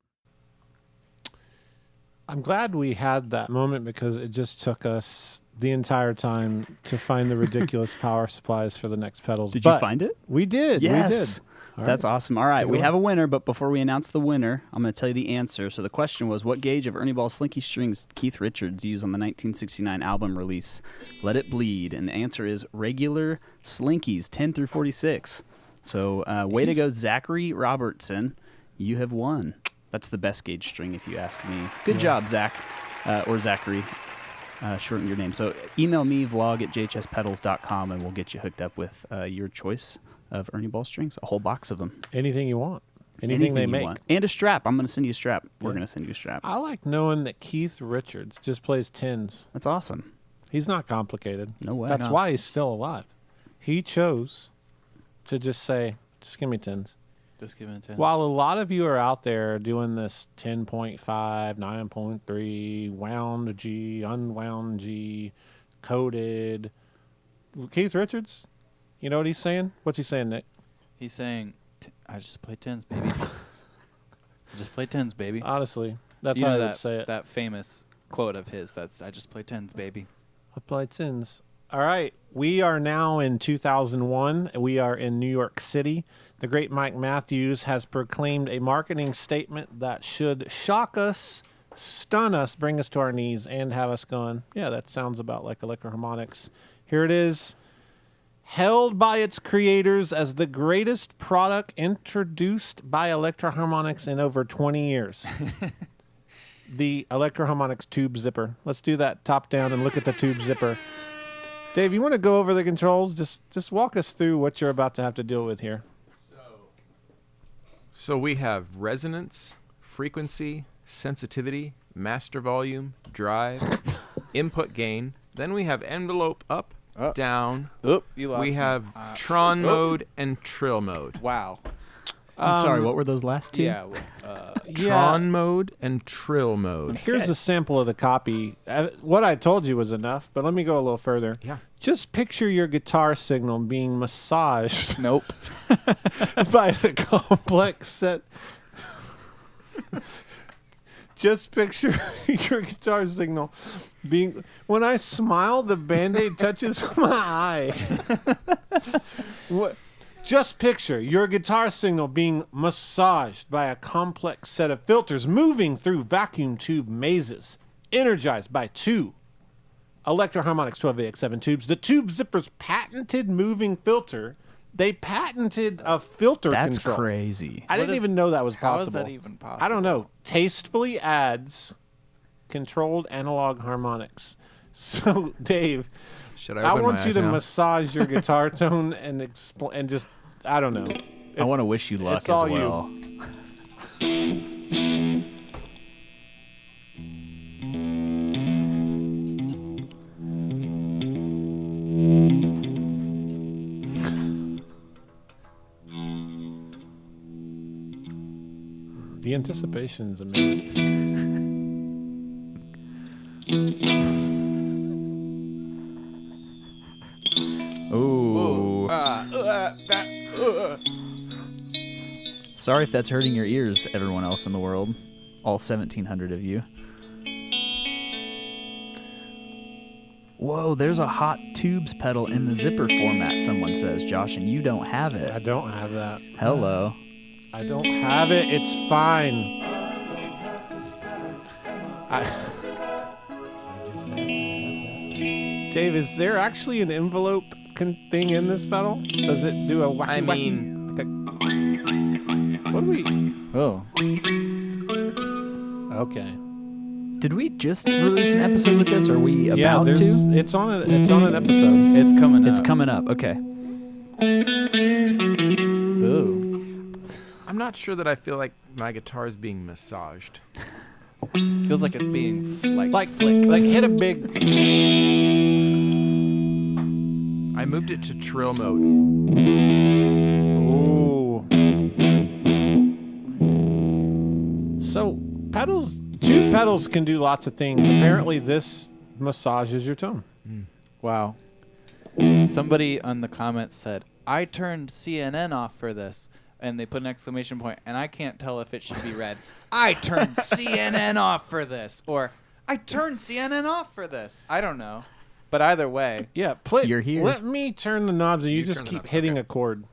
I'm glad we had that moment because it just took us the entire time to find the ridiculous power supplies for the next pedals. Did you find it? We did. Yes. We did. That's awesome. All right, Take it we away. have a winner, but before we announce the winner, I'm going to tell you the answer. So the question was, what gauge of Ernie Ball Slinky strings did Keith Richards use on the 1969 album release, Let It Bleed? And the answer is regular Slinkies, 10 through 46. So way to go, Zachary Robertson. You have won. That's the best gauge string, if you ask me. Good job, Zach, or Zachary. Shorten your name. So email me, vlog@jhspedals.com, and we'll get you hooked up with your choice of Ernie Ball strings, a whole box of them. Anything you want. Anything they you make. want. And a strap. I'm going to send you a strap. We're going to send you a strap. I like knowing that Keith Richards just plays tins. That's awesome. He's not complicated. No way. That's No. why he's still alive. He chose to just say, just give me tins. Just give it a 10. While a lot of you are out there doing this 10.5, 9.3, wound G, unwound G, coded, Keith Richards, you know what he's saying? What's he saying, Nick? He's saying, I just play 10s, baby. I just play 10s, baby. Honestly, that's You how know I that, would say it. that famous quote of his, that's, I just play 10s, baby. I play tins. All right. We are now in 2001. We are in New York City. The great Mike Matthews has proclaimed a marketing statement that should shock us, stun us, bring us to our knees, and have us going, yeah, that sounds about like Electro-Harmonics. Here it is. Held by its creators as the greatest product introduced by Electro-Harmonics in over 20 years. The Electro-Harmonics tube zipper. Let's do that top down and look at the tube zipper. Dave, you want to go over the controls? Just walk us through what you're about to have to deal with here. So we have resonance, frequency, sensitivity, master volume, drive, input gain. Then we have envelope up, down. You lost We me. have Tron mode and Trill mode. Wow. I'm sorry, what were those last two? Yeah. Tron mode and Trill mode. Here's a sample of the copy. What I told you was enough, but let me go a little further. Yeah. Just picture your guitar signal being massaged Nope. by a complex set. Just picture your guitar signal being... When I smile, the Band-Aid touches my eye. What? Just picture your guitar signal being massaged by a complex set of filters moving through vacuum tube mazes, energized by two Electro-Harmonics 12AX7 tubes. The tube zipper's patented moving filter. They patented a filter That's control. crazy. I didn't even know that was How possible. is that even possible? I don't know. Tastefully adds controlled analog harmonics. So, Dave, Should I open my want you eyes to now? massage your guitar tone and and just, I don't know. I want to wish you luck it's as all you. well. The anticipation's amazing. Ooh. Sorry if that's hurting your ears, everyone else in the world. All 1,700 of you. Whoa, there's a hot tubes pedal in the zipper format, someone says, Josh, and you don't have I it. don't have that. Hello. I don't have it. It's fine. Dave, is there actually an envelope thing in this pedal? Does it do a wacky I mean- wacky? What do we... Oh. Okay. Did we just release an episode with this? Or are we about there's- to? It's on an episode. It's coming up. It's coming up. Okay. Ooh. I'm not sure that I feel like my guitar is being massaged. Feels like it's being Like flicked. like hit a big... I moved it to Trill mode. Ooh. So tube pedals can do lots of things. Apparently this massages your tone. Wow. Somebody on the comments said, I turned CNN off for this. And they put an exclamation point, and I can't tell if it should be read, I turned CNN off for this. Or, I turned CNN off for this. I don't know. But either way. Yeah, play. You're here. Let me turn the knobs and you just turn the keep knobs, hitting okay. a chord.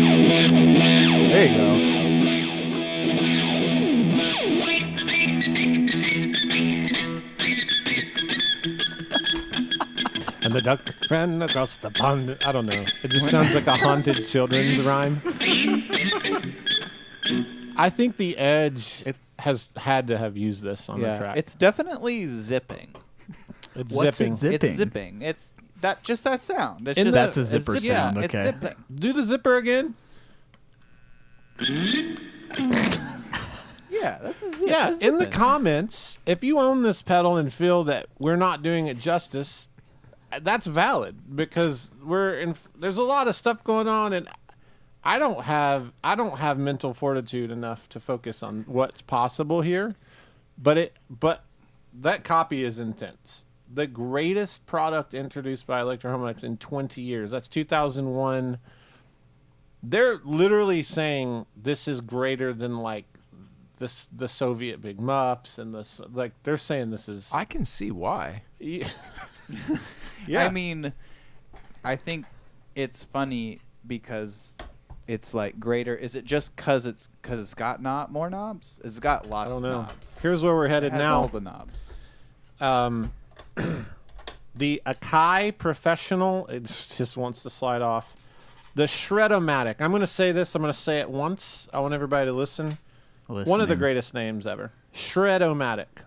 There you go. And the duck ran across the pond. I don't know. It just sounds like a haunted children's rhyme. I think the Edge has had to have used this on the track. It's definitely zipping. It's What's zipping. it zipping? It's zipping. It's that just that sound. It's In just That's a it's zipper zipping. sound, It's okay. zipping. Do the zipper again. Yeah, that's a zip. Yeah, that's in the zipping. comments, if you own this pedal and feel that we're not doing it justice, that's valid because there's a lot of stuff going on, and I don't have mental fortitude enough to focus on what's possible here. But that copy is intense. the greatest product introduced by Electro Harmonix in 20 years. That's 2001. They're literally saying this is greater than like the Soviet Big Muffs and this. Like they're saying this is. I can see why. Yeah. I mean, I think it's funny because it's like greater. Is it just because it's got more knobs? It's got lots of knobs. Here's where we're headed It has now. all the knobs. The Akai Professional, it just wants to slide off. The Shred-O-Matic. I'm going to say this. I'm going to say it once. I want everybody to listen. One of the greatest names ever. Shred-O-Matic.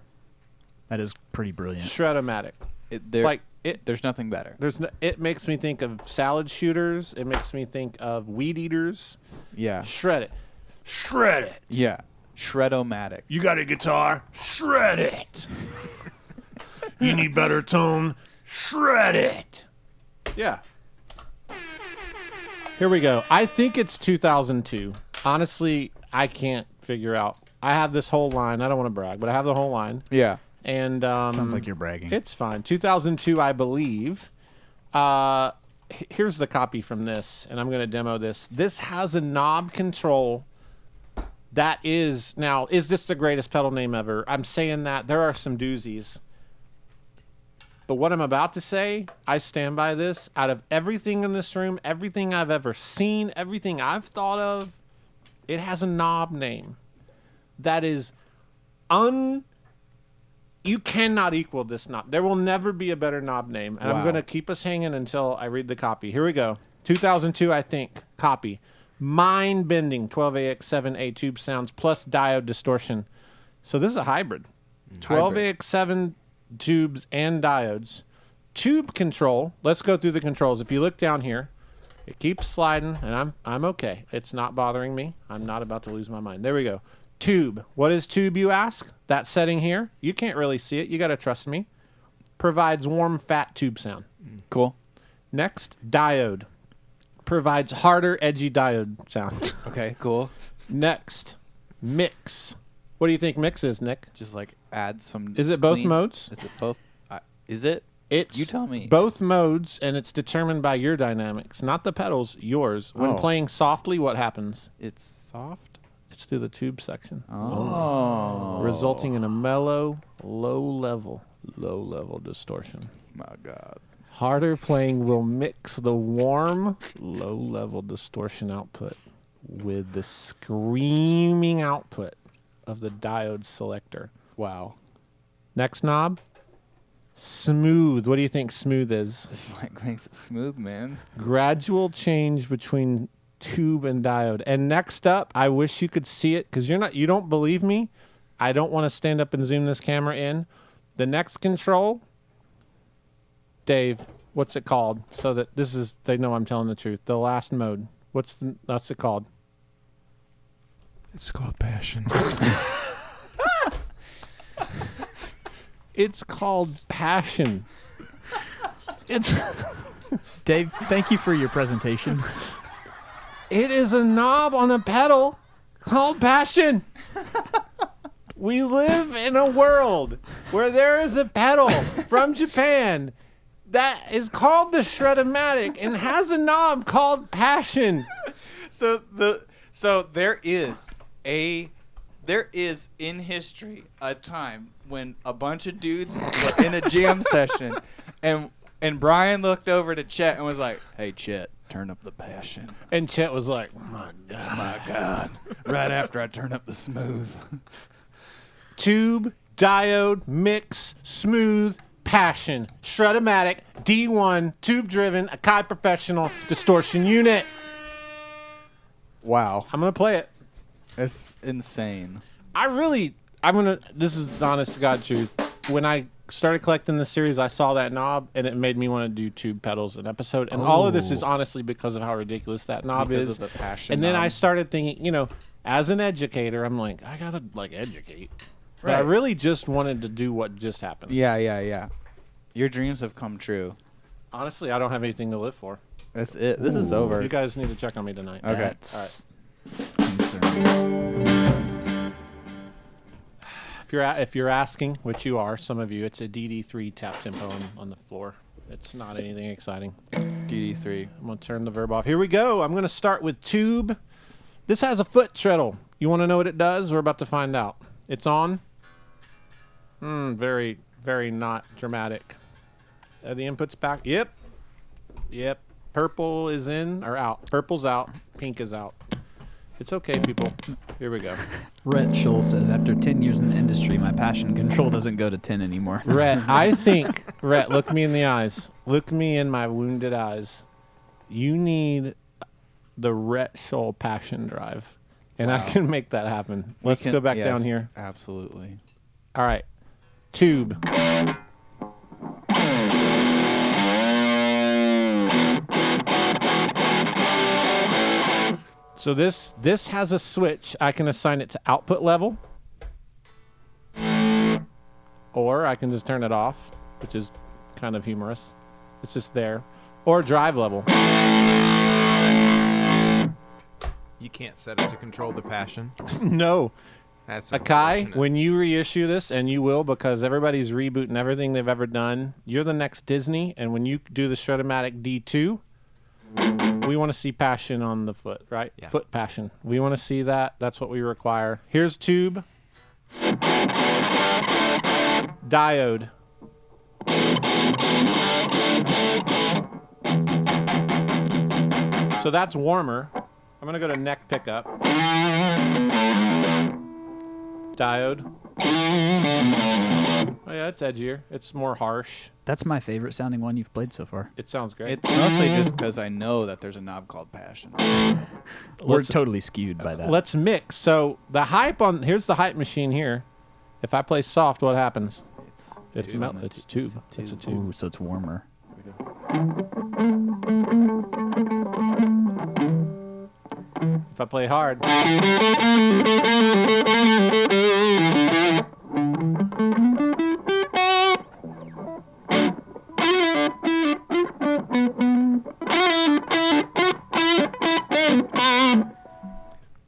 That is pretty brilliant. Shred-O-Matic. There's nothing better. It makes me think of salad shooters. It makes me think of weed eaters. Yeah. Shred it. Shred it. Yeah. Shred-O-Matic. You got a guitar? Shred it. You need better tone? Shred it. Yeah. Here we go. I think it's 2002. Honestly, I can't figure out. I have this whole line. I don't want to brag, but I have the whole line. Yeah. And Sounds like you're bragging. It's fine. 2002, I believe. Here's the copy from this, and I'm going to demo this. This has a knob control that is... Now, is this the greatest pedal name ever? I'm saying that. There are some doozies. But what I'm about to say, I stand by this. Out of everything in this room, everything I've ever seen, everything I've thought of, it has a knob name that is you cannot equal this knob. There will never be a better knob name. And I'm going to keep us hanging until I read the copy. Here we go. 2002, I think. Copy. Mind-bending 12AX7A tube sounds plus diode distortion. So this is a hybrid. 12AX7 tubes and diodes. Tube control. Let's go through the controls. If you look down here, it keeps sliding, and I'm okay. It's not bothering me. I'm not about to lose my mind. There we go. Tube. What is tube, you ask? That setting here. You can't really see it. You got to trust me. Provides warm, fat tube sound. Cool. Next, diode. Provides harder, edgy diode sound. Okay, cool. Next, mix. What do you think mix is, Nick? Just like add some. Is it both clean- modes? Is it both? Is it? It's You tell me. Both modes, and it's determined by your dynamics, not the pedals, yours. When Oh. playing softly, what happens? It's soft. It's through the tube section. Oh. Resulting in a mellow, low-level distortion. My God. Harder playing will mix the warm, low-level distortion output with the screaming output of the diode selector. Wow. Next knob, smooth. What do you think smooth is? Just like makes it smooth, man. Gradual change between tube and diode. And next up, I wish you could see it because you don't believe me. I don't want to stand up and zoom this camera in. The next control, Dave, what's it called? So that they know I'm telling the truth. The last mode. What's it called? It's called passion. It's called passion. It's Dave, thank you for your presentation. It is a knob on a pedal called passion. We live in a world where there is a pedal from Japan that is called the Shred-O-Matic and has a knob called passion. So there is in history a time when a bunch of dudes were in a jam session and Brian looked over to Chet and was like, "Hey Chet, turn up the passion." And Chet was like, my God. Right after I turn up the smooth. Tube, diode, mix, smooth, passion. Shred-O-Matic, D1, tube-driven, Akai Professional, distortion unit. Wow. I'm going to play it. That's insane. This is the honest to God truth. When I started collecting this series, I saw that knob, and it made me want to do tube pedals an episode. And all of this is honestly because of how ridiculous that knob Because is. of the passion And then knob. I started thinking, as an educator, I'm like, I got to, educate. But I Right. really just wanted to do what just happened. Yeah. Your dreams have come true. Honestly, I don't have anything to live for. That's it. This is over. You guys need to check on me tonight. Okay. That's concerning. If you're asking, which you are, some of you, it's a DD3 tap tempo on the floor. It's not anything exciting. DD3. I'm going to turn the verb off. Here we go. I'm going to start with tube. This has a foot treadle. You want to know what it does? We're about to find out. It's on. Very, very not dramatic. Are the inputs back? Yep. Purple is in or out. Purple's out. Pink is out. It's okay, people. Here we go. Rhett Scholl says, after 10 years in the industry, my passion control doesn't go to 10 anymore. Rhett, I think, Rhett, look me in the eyes. Look me in my wounded eyes. You need the Rhett Scholl passion drive. And I can make that happen. Let's go back down here. Absolutely. All right. Tube. So this has a switch. I can assign it to output level, or I can just turn it off, which is kind of humorous. It's just there. Or drive level. You can't set it to control the passion. No. That's Akai, unfortunate. when you reissue this, and you will because everybody's rebooting everything they've ever done, you're the next Disney, and when you do the Shredomatic D2, we want to see passion on the foot, right? Yeah. Foot passion. We want to see that. That's what we require. Here's tube. Diode. So that's warmer. I'm going to go to neck pickup. Diode. Oh yeah, it's edgier. It's more harsh. That's my favorite sounding one you've played so far. It sounds great. It's mostly just because I know that there's a knob called passion. We're totally skewed by that. Let's mix. So the hype on here's the hype machine here. If I play soft, what happens? It's on the it's tube. It's a tube. Ooh, so it's warmer. If I play hard,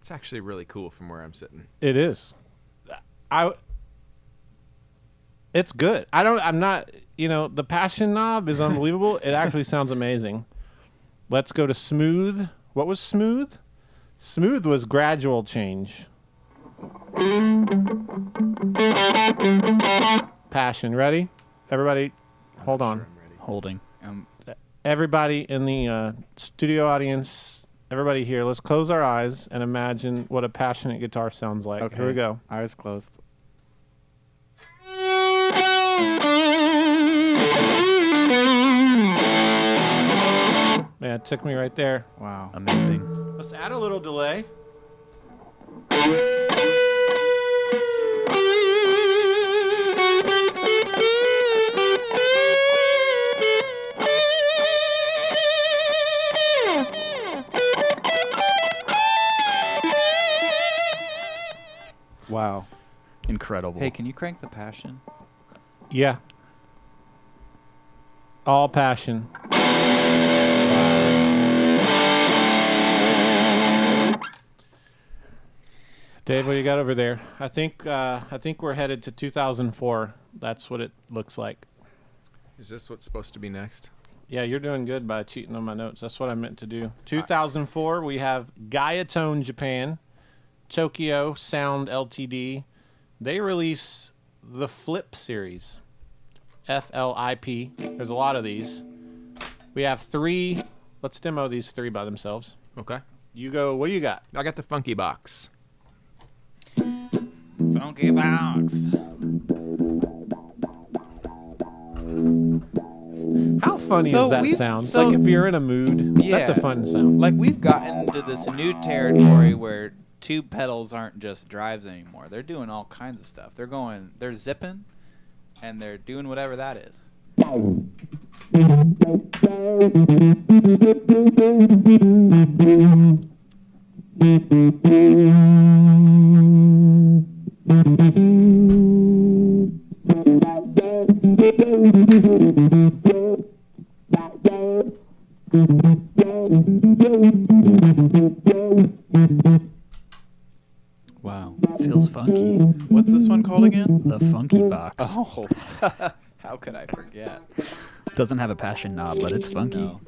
It's actually really cool from where I'm sitting. it is. It's good. I'm not, the passion knob is unbelievable. It actually sounds amazing. Let's go to smooth. What was smooth? Smooth was gradual change. Passion. Ready? Everybody, hold on. Holding. Everybody in the studio audience, everybody here, let's close our eyes and imagine what a passionate guitar sounds like. Okay. Here we go. Eyes closed. Man, it took me right there. Wow. Amazing. Let's add a little delay. Wow. Incredible. Hey, can you crank the passion? Yeah. All passion. Dave, what do you got over there? I think we're headed to 2004. That's what it looks like. Is this what's supposed to be next? Yeah, you're doing good by cheating on my notes. That's what I meant to do. 2004, we have Guyatone Japan, Tokyo Sound Ltd. They release the Flip series, FLIP. There's a lot of these. We have 3. Let's demo these 3 by themselves. Okay. You go. What do you got? I got the Funky Box. Funky Box. How funny So is that we've- sound? so- Like if you're in a mood, that's a Yeah. fun sound. Like, we've gotten into this new territory where tube pedals aren't just drives anymore. They're doing all kinds of stuff. They're zipping, and they're doing whatever that is. Wow. Feels funky. What's this one called again? The Funky Box. Oh, how could I forget? Doesn't have a passion knob, but it's funky. No.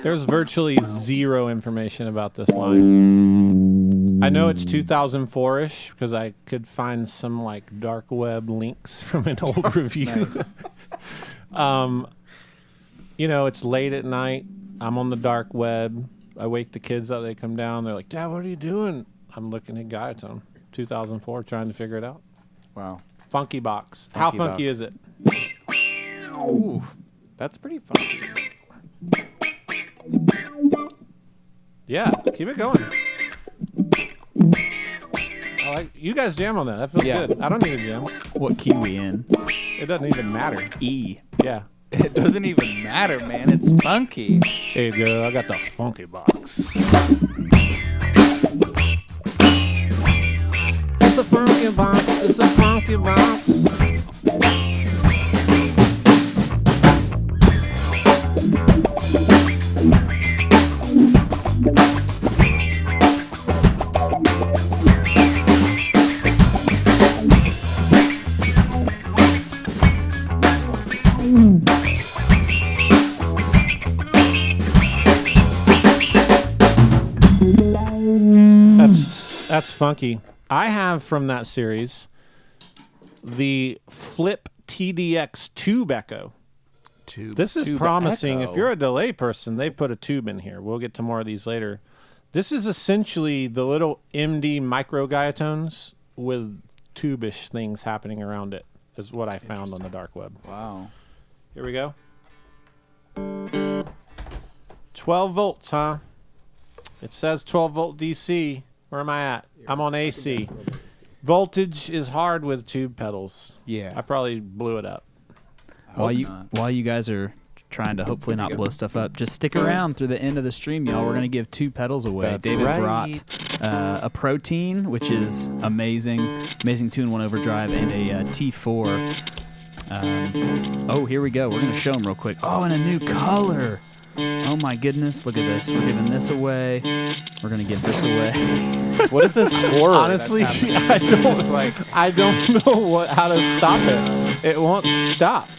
There's virtually zero information about this line. I know it's 2004-ish because I could find some like dark web links from an old review. Nice. You know, it's late at night. I'm on the dark web. I wake the kids up. They come down. They're like, "Dad, what are you doing?" I'm looking at Guyatone 2004, trying to figure it out. Wow. Funky Box. How Funky funky Box. is it? Ooh, that's pretty funky. Yeah, keep it going. I like you guys jam on that. That feels Yeah. good. I don't need a jam. What key we in? It doesn't even matter. E. Yeah. It doesn't even matter, man. It's funky. There you go. I got the Funky Box. It's a funky box. It's a funky box. That's funky. I have from that series the Flip TDX Tube Echo. This is Tube promising. Echo. If you're a delay person, they put a tube in here. We'll get to more of these later. This is essentially the little MD micro Guyatones with tube-ish things happening around it, is what I found on the dark web. Wow. Here we go. 12 volts, huh? It says 12 volt DC. Where am I at? I'm on AC. Voltage is hard with tube pedals. Yeah. I probably blew it up. While not. you guys are trying to hopefully not blow stuff up, just stick around through the end of the stream, y'all. We're gonna give 2 pedals away. That's David right. brought a Protein, which is amazing 2-in-1 overdrive, and a T4. Oh, here we go. We're gonna show them real quick. Oh, and a new color. Oh my goodness! Look at this. We're giving this away. We're gonna give this away. What is this horror? Honestly, that's happening? I This is don't just like, I don't know how to stop it. It won't stop.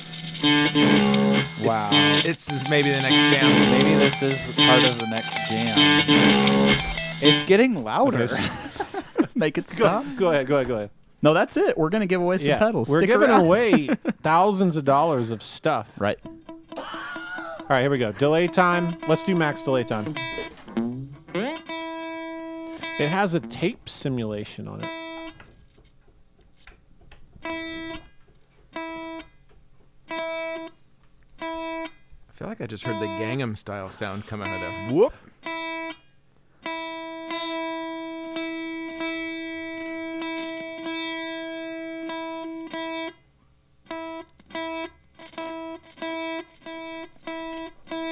wow. This is maybe the next jam. Maybe this is part of the next jam. It's getting louder. Make it Go, stop. go ahead. No, that's it. We're gonna give away some pedals. We're Stick giving around. away thousands of dollars of stuff. Right. All right, here we go. Delay time. Let's do max delay time. It has a tape simulation on it. I feel like I just heard the Gangnam Style sound come out of there. Whoop.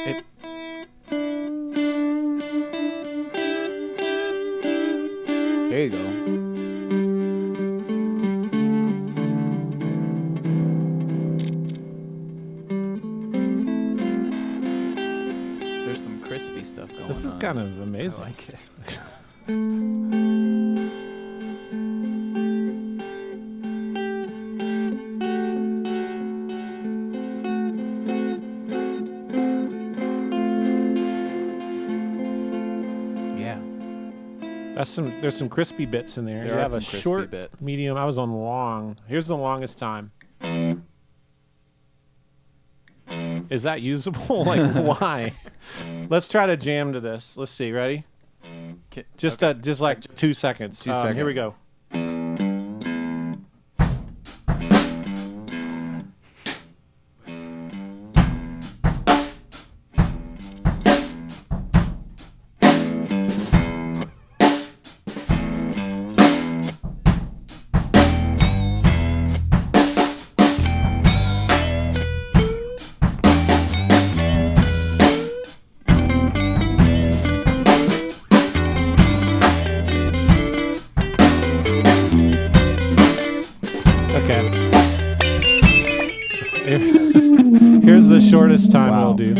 It, there you go. There's some crispy stuff going on. This is kind of I amazing. like it. Yeah. There's some crispy bits in there. There you are have some a crispy short, bits. medium. I was on long. Here's the longest time. Is that usable? Like, why? Let's try to jam to this. Let's see. Ready? Just like 2 seconds. 2 Here we seconds. go. time Wow. will do.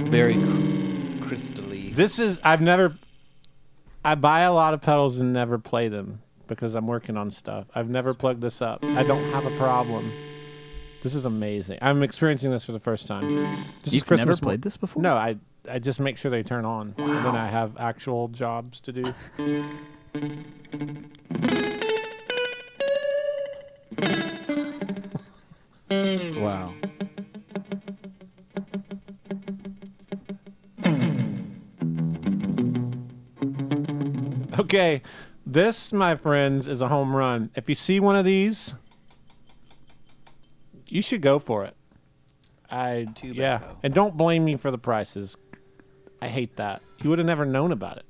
Very crystally. This is I buy a lot of pedals and never play them because I'm working on stuff. I've never plugged this up. I don't have a problem. This is amazing. I'm experiencing this for the first time. This is You've Christmas never played this before? No, I just make sure they turn on, and then I have actual jobs to do. Wow. Okay, this, my friends, is a home run. If you see one of these, you should go for it. Yeah, and don't blame me for the prices. I hate that. You would have never known about it.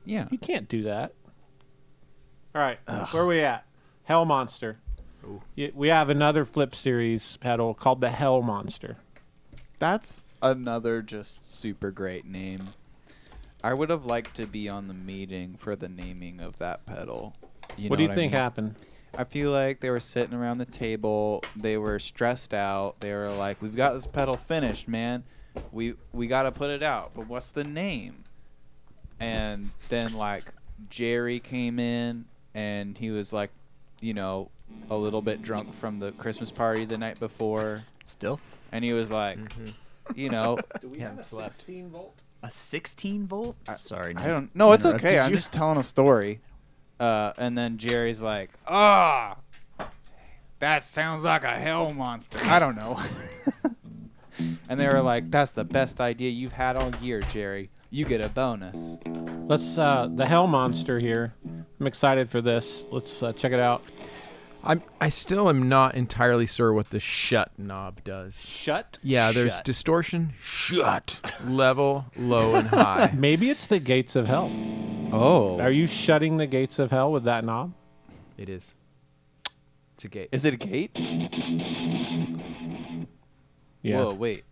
Yeah. You can't do that. All right, where are we at? Hell Monster. We have another Flip series pedal called the Hell Monster. That's another just super great name. I would have liked to be on the meeting for the naming of that pedal. What do you think happened? I feel like they were sitting around the table. They were stressed out. They were like, "We've got this pedal finished, man. We got to put it out. But what's the name?" And then like Jerry came in and he was like, you know, a little bit drunk from the Christmas party the night before. Still? And he was like, you know, Do we have a 16 volt? A 16 volt? Sorry. I don't. No, it's interrupted okay. I'm you. just telling a story. And then Jerry's like, "Ah, that sounds like a hell monster." I don't know. And they were like, "That's the best idea you've had all year, Jerry. You get a bonus." Let's the Hell Monster here. I'm excited for this. Let's check it out. I still am not entirely sure what the shut knob does. Shut? Yeah, there's Shut. distortion, shut, level, low, and high. Maybe it's the gates of hell. Oh, Are you shutting the gates of hell with that knob? It is. It's a gate. is it a gate? Yeah. Whoa, wait.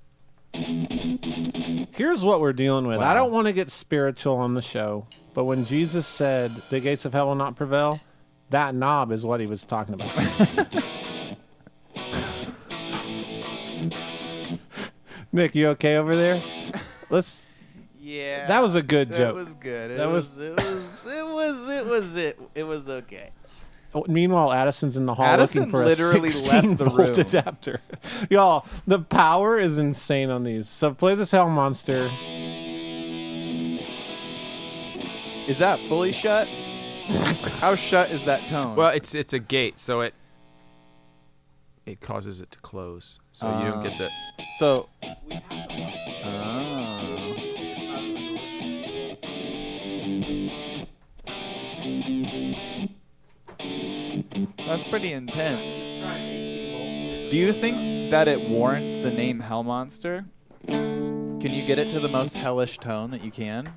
Here's what we're dealing with. I Wow. don't want to get spiritual on the show, but when Jesus said the gates of hell will not prevail, that knob is what he was talking about. Nick, you okay over there? Let's. Yeah, That was a good joke. That was good. That was- It was okay. Meanwhile, Addison's in the hall Addison looking for a literally 16 left the volt room. adapter. Y'all, the power is insane on these. So play this Hell Monster. Is that fully shut? How shut is that tone? Well, it's a gate, so it causes it to close, so you don't get the. So. That's pretty intense. Do you think that it warrants the name Hell Monster? Can you get it to the most hellish tone that you can?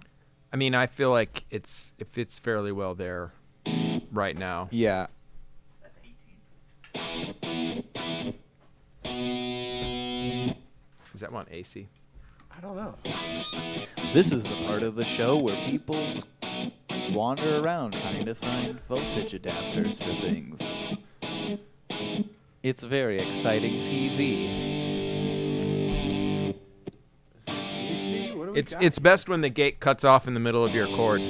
I mean, I feel like it fits fairly well there, right now. Yeah. Is that one AC? I don't know. This is the part of the show where people wander around trying to find voltage adapters for things. It's very exciting TV. It's best when the gate cuts off in the middle of your chord.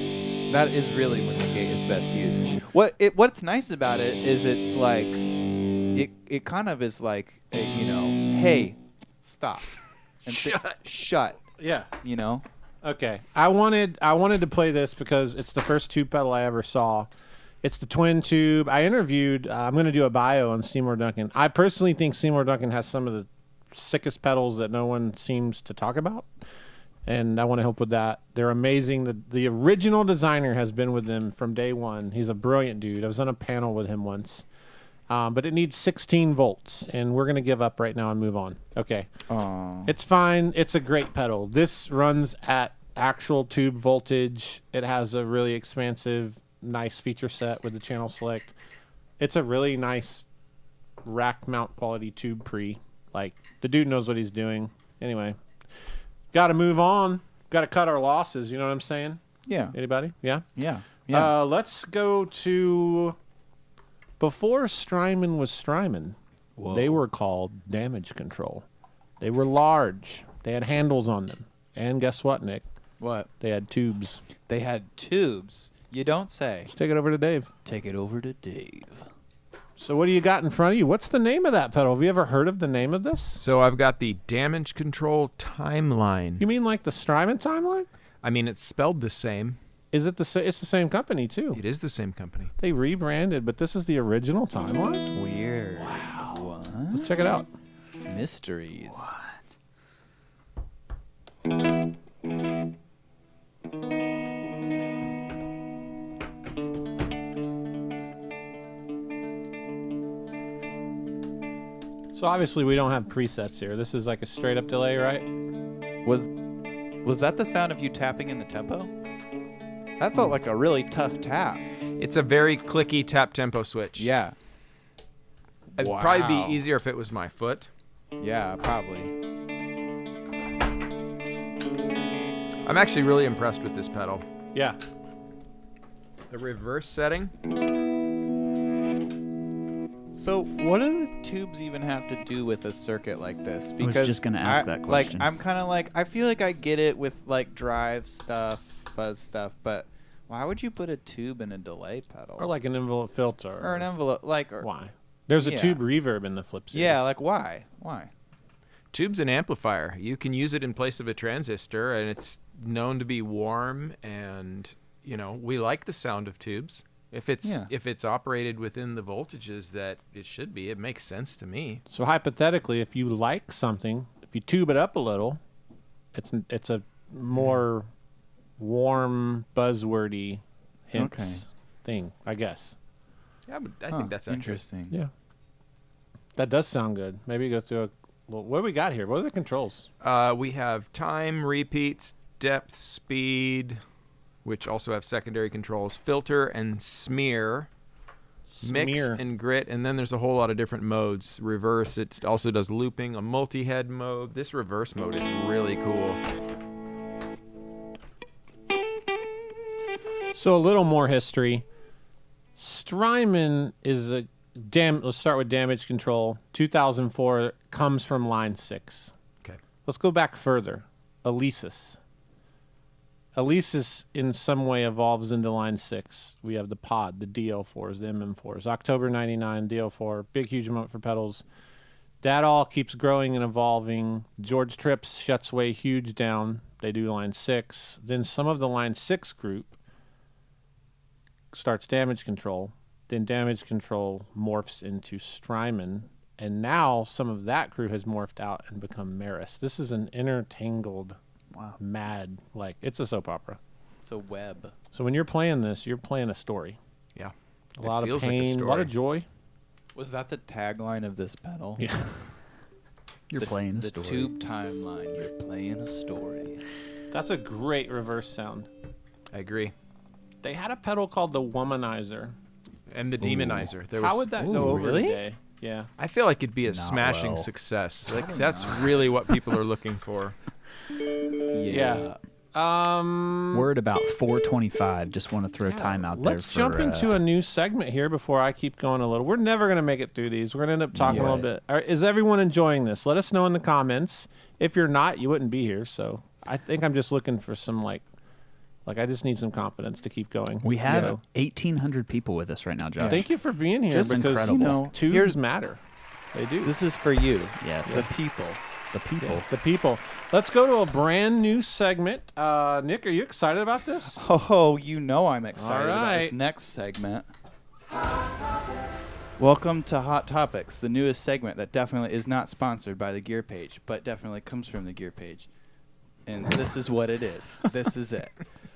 That is really when the gate is best used. What's nice about it is it's like it kind of is like hey, stop. And shut. Yeah. You know? Okay. I wanted to play this because it's the first tube pedal I ever saw. It's the twin tube. I interviewed. I'm going to do a bio on Seymour Duncan. I personally think Seymour Duncan has some of the sickest pedals that no one seems to talk about, and I want to help with that. They're amazing. The original designer has been with them from day one. He's a brilliant dude. I was on a panel with him once. But it needs 16 volts, and we're going to give up right now and move on. Okay. It's fine. It's a great pedal. This runs at actual tube voltage. It has a really expansive, nice feature set with the channel select. It's a really nice rack mount quality tube pre. Like, the dude knows what he's doing. Anyway, got to move on. Got to cut our losses. You know what I'm saying? Yeah. Anybody? Yeah? Yeah. Yeah. Let's go to before Strymon was Strymon. They were called Damage Control. They were large. They had handles on them. And guess what, Nick? What? They had tubes. They had tubes. You don't say. Let's take it over to Dave. Take it over to Dave. So what do you got in front of you? What's the name of that pedal? Have you ever heard of the name of this? So I've got the Damage Control Timeline. You mean like the Strymon timeline? I mean, it's spelled the same. Is it it's the same company too? It is the same company. They rebranded, but this is the original timeline? Weird. Wow. What? Let's check it out. Mysteries. So obviously we don't have presets here. This is like a straight up delay, right? Was that the sound of you tapping in the tempo? That felt like a really tough tap. It's a very clicky tap tempo switch. Yeah. It'd probably be easier if it was my foot. Yeah, probably. I'm actually really impressed with this pedal. Yeah. The reverse setting. So what do the tubes even have to do with a circuit like this? Because just gonna ask that question. Like, I'm kind of like, I feel like I get it with like drive stuff, fuzz stuff, but why would you put a tube in a delay pedal? Or like an envelope filter. Or an envelope, like, or, Why? There's a Yeah. tube reverb in the Flip series. yeah, like why? Why? Tube's an amplifier. You can use it in place of a transistor, and it's known to be warm. And we like the sound of tubes. If it's operated within the voltages that it should be, it makes sense to me. So hypothetically, if you like something, if you tube it up a little, it's a more warm, buzzwordy hints thing, I guess. Yeah, but I think that's interesting. Yeah. That does sound good. Maybe go through what do we got here? What are the controls? We have time, repeats, depth, speed, which also have secondary controls, filter and smear, mix and grit, and then there's a whole lot of different modes. Reverse, it also does looping, a multi-head mode. This reverse mode is really cool. So a little more history. Strymon is let's start with Damage Control. 2004 comes from line 6. Okay. Let's go back further. Alesis in some way evolves into line 6. We have the pod, the DL4s, the MM4s. October 99, DL4, big, huge moment for pedals. That all keeps growing and evolving. George Trips shuts way huge down. They do line 6. Then some of the line 6 group starts Damage Control. Then Damage Control morphs into Strymon. And now some of that crew has morphed out and become Maris. This is an intertangled, mad, it's a soap opera. It's a web. So when you're playing this, you're playing a story. Yeah. A lot of pain, a lot of joy. Was that the tagline of this pedal? Yeah. You're playing a the story. tube timeline. You're playing a story. That's a great reverse sound. I agree. They had a pedal called the Womanizer. And the Demonizer. How would that go over really? today? Yeah. I feel like it'd be a Not smashing well. success. Like that's really what people are looking for. Yeah. We're at about 4:25. Just want to throw time out there. Let's jump into a new segment here before I keep going a little. We're never going to make it through these. We're going to end up talking a little bit. Is everyone enjoying this? Let us know in the comments. If you're not, you wouldn't be here. So I think I'm just looking for some like I just need some confidence to keep going. We have 1,800 people with us right now, Josh. Thank you for being here. Just because incredible. Tubes matter. They do. This is for you. Yes. The people. The people. The people. Let's go to a brand new segment. Nick, are you excited about this? Oh, I'm excited All about right. this next segment. Welcome to Hot Topics, the newest segment that definitely is not sponsored by the Gear Page, but definitely comes from the Gear Page. And this is what it is. This is it.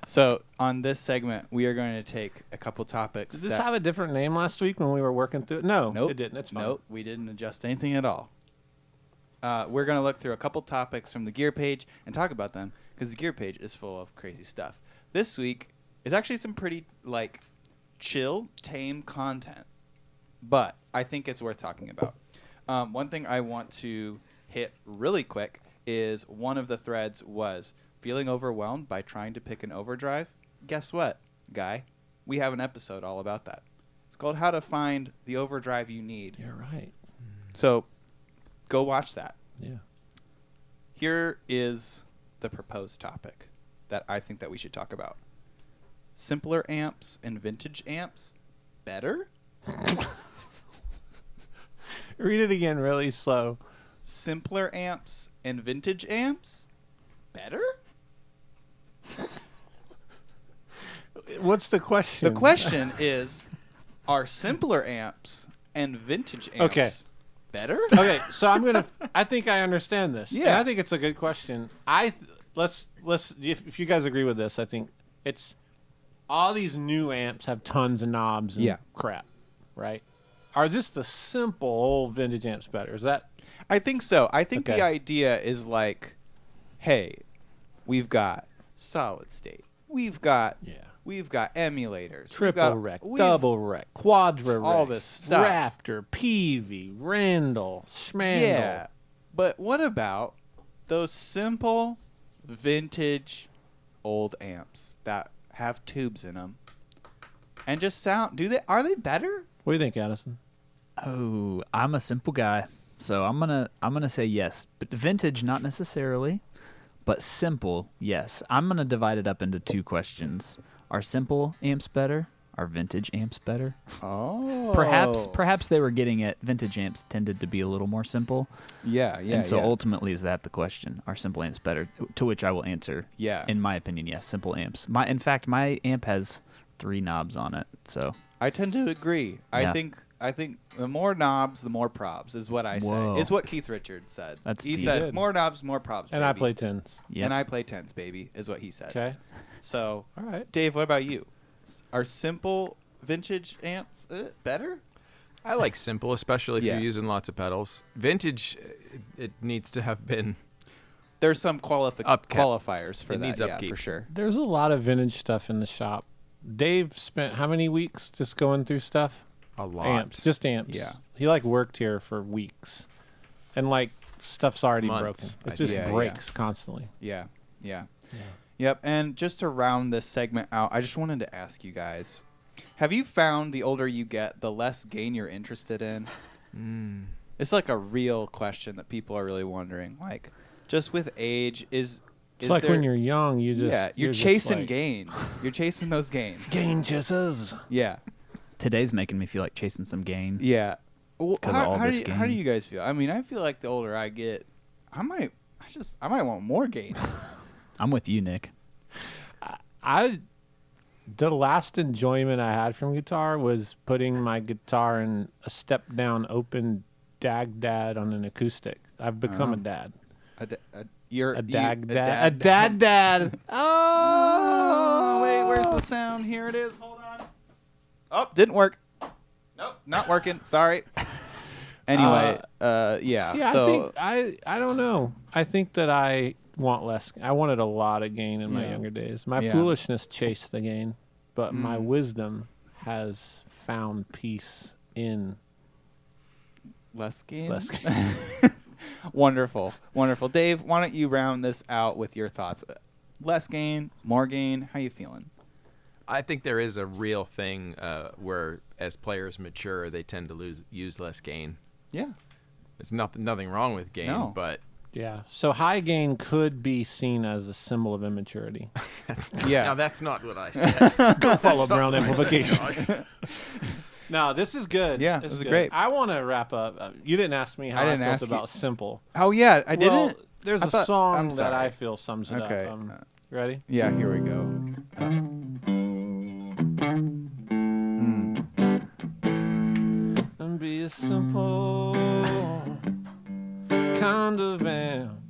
So on this segment, we are going to take a couple topics. Did this have a different name last week when we were working through it? No, Nope. it didn't. It's fine. Nope, we didn't adjust anything at all. We're going to look through a couple topics from the Gear Page and talk about them because the Gear Page is full of crazy stuff. This week is actually some pretty chill, tame content, but I think it's worth talking about. One thing I want to hit really quick is one of the threads was feeling overwhelmed by trying to pick an overdrive. Guess what, guy? We have an episode all about that. It's called How to Find the Overdrive You Need. You're right. So go watch that. Yeah. Here is the proposed topic that I think that we should talk about. Simpler amps and vintage amps better? Read it again really slow. Simpler amps and vintage amps better? What's the question? The question is, are simpler amps and vintage amps better? Okay, so I think I understand this. Yeah. And I think it's a good question. Let's if you guys agree with this, I think it's all these new amps have tons of knobs and crap, right? Are just the simple old vintage amps better? Is that? I think so. I think Okay. the idea is like, hey, we've got solid state. We've got emulators. Triple rec, double rec, quadra rec, all this stuff. Raptor, Peavey, Randall, Schmandel. Yeah. But what about those simple vintage old amps that have tubes in them and just sound? Are they better? What do you think, Addison? Oh, I'm a simple guy, so I'm gonna say yes. But vintage, not necessarily, but simple, yes. I'm gonna divide it up into two questions. Are simple amps better? Are vintage amps better? Oh. Perhaps they were getting at vintage amps tended to be a little more simple. Yeah. And so ultimately, is that the question? Are simple amps better? To which I will answer, in my opinion, yes, simple amps. In fact, my amp has 3 knobs on it, so. I tend to agree. Yeah. I think the more knobs, the more probs is what I say. Whoa. Is what Keith Richards said. He said did. more knobs, more probs. And baby. I play tens. Yep. And I play tens, baby, is what he said. Okay. So, All right. Dave, what about you? Are simple vintage amps better? I like simple, especially if Yeah. you're using lots of pedals. Vintage, it needs to have been. There's some Upkeep. qualifiers for It that. needs Yeah, upkeep. for sure. There's a lot of vintage stuff in the shop. Dave spent how many weeks just going through stuff? A lot. Amps, just amps. Yeah. He worked here for weeks, and stuff's already Months, broken. I It just think. Yeah, breaks constantly. Yeah. Yep. And just to round this segment out, I just wanted to ask you guys, have you found the older you get, the less gain you're interested in? It's like a real question that people are really wondering. Like, just with age, is It's there, when you're young, you're you're just chasing like, gain. You're chasing those gains. gain chasers. Yeah. Today's making me feel like chasing some gain. Yeah. Well, 'Cause of all how this do you gain. you guys feel? I mean, I feel like the older I get, I might want more gain. I'm with you, Nick. The last enjoyment I had from guitar was putting my guitar in a step down open dag dad on an acoustic. I've become a dad. You're A dag dad. A dad dad. Oh, wait, where's the sound? Here it is. Hold on. Oh, didn't work. Nope, not working. Sorry. Anyway, yeah. Yeah, So I think I don't know. I think that I want less. I wanted a lot of gain in my younger days. My Yeah. foolishness chased the gain, but my wisdom has found peace in less gain. less gain. Wonderful. Dave, why don't you round this out with your thoughts? Less gain, more gain. How you feeling? I think there is a real thing where, as players mature, they tend to use less gain. Yeah. There's nothing wrong with gain, No. but Yeah. So high gain could be seen as a symbol of immaturity. Yeah. now that's not what I said. Go follow Browne Amplification. No, this is good. Yeah, this this is good. great. I want to wrap up. You didn't ask me how I I, didn't felt ask you. about simple. Oh yeah, I Well, didn't. there's I a thought- song I'm that sorry. I feel sums it Okay. up. Ready? Yeah, here we go. And be a simple kind of amp.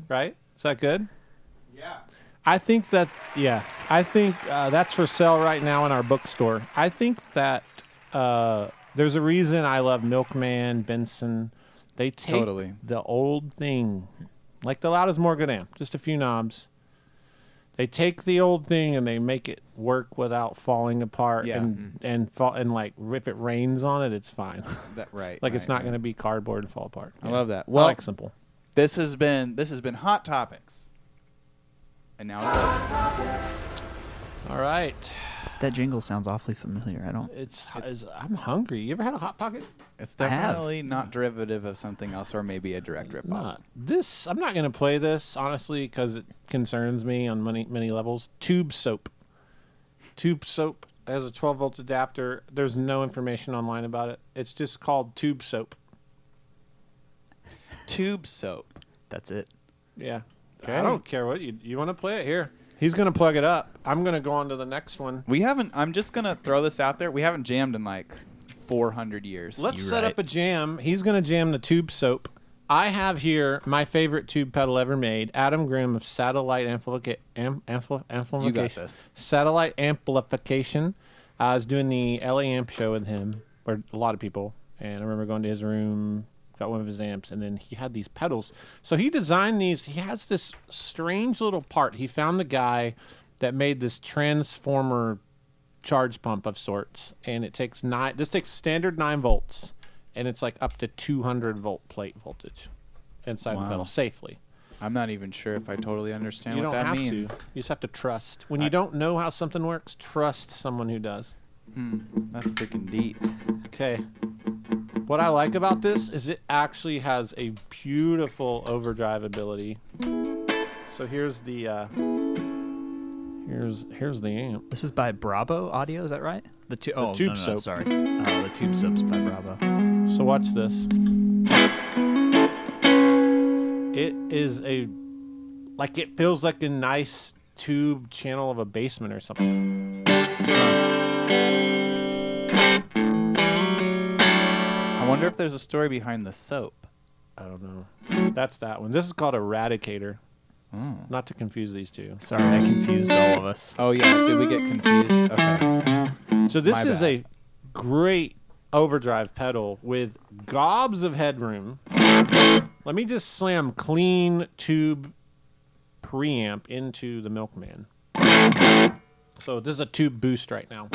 Right? Is that good? Yeah. I think that, that's for sale right now in our bookstore. I think that there's a reason I love Milkman, Benson. They take Totally. the old thing, like the Loud is More Good amp, just a few knobs. They take the old thing and they make it work without falling apart. Yeah. And like if it rains on it, it's fine. That right. Like it's right, not right. going to be cardboard and fall apart. I love that. I Well, like simple. this has been Hot Topics. And now it's Old Topics. All right. That jingle sounds awfully familiar. I don't. I'm hungry. You ever had a Hot Pocket? It's I have. definitely not derivative of something else, or maybe a direct ripoff. Not this. I'm not going to play this honestly because it concerns me on many levels. Tube soap. Tube soap has a 12-volt adapter. There's no information online about it. It's just called tube soap. Tube soap. That's it. Yeah. Okay. I don't care what you want to play it here. He's going to plug it up. I'm going to go on to the next one. We haven't. I'm just gonna throw this out there. We haven't jammed in like 400 years. Let's You're set right. up a jam. He's going to jam the tube soap. I have here my favorite tube pedal ever made, Adam Grimm of Satellite Amplification. You got this. Satellite Amplification. I was doing the LA Amp show with him, where a lot of people, and I remember going to his room, got one of his amps, and then he had these pedals. So he designed these. He has this strange little part. He found the guy that made this transformer charge pump of sorts, and it takes this takes standard 9 volts, and it's like up to 200 volt plate voltage inside the Wow. pedal safely. I'm not even sure if I totally understand You what don't that have means. to. You just have to trust. When you don't know how something works, trust someone who does. That's freaking deep. Okay. What I like about this is it actually has a beautiful overdrive ability. So here's the here's the amp. This is by Bravo Audio. Is that right? The tube Tube no, Soap. Sorry. Oh, the tube soap's by Bravo. So watch this. It is it feels like a nice tube channel of a basement or something. I wonder if there's a story behind the soap. I don't know. That's that one. This is called Eradicator. Not to confuse these two. Sorry, I confused all of us. Oh yeah, did we get confused? Okay. So this My is bad. a great overdrive pedal with gobs of headroom. Let me just slam clean tube preamp into the Milkman. So this is a tube boost right now.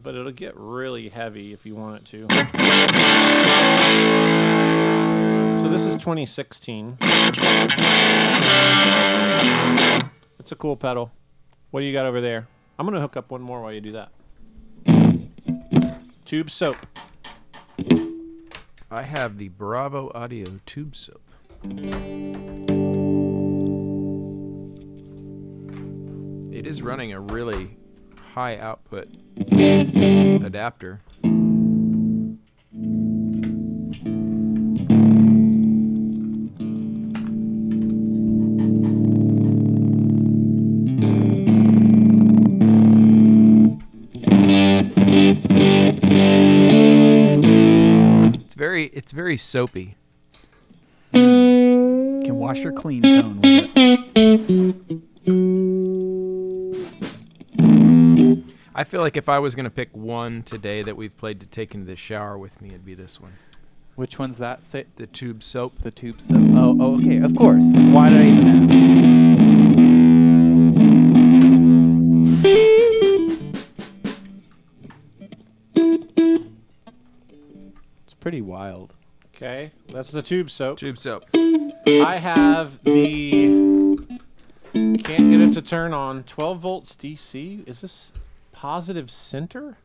But it'll get really heavy if you want it to. So this is 2016. It's a cool pedal. What do you got over there? I'm going to hook up one more while you do that. Tube soap. I have the Bravo Audio Tube Soap. It is running a really high output adapter. It's very soapy. Can wash your clean tone with it. I feel like if I was going to pick one today that we've played to take into the shower with me, it'd be this one. Which one's that? Say The Tube Soap. the tube soap. Oh, okay, of course. Why did I even ask? It's pretty wild. Okay, that's the tube soap. Tube Soap. I have the can't get it to turn on 12 volts DC. Is this positive center?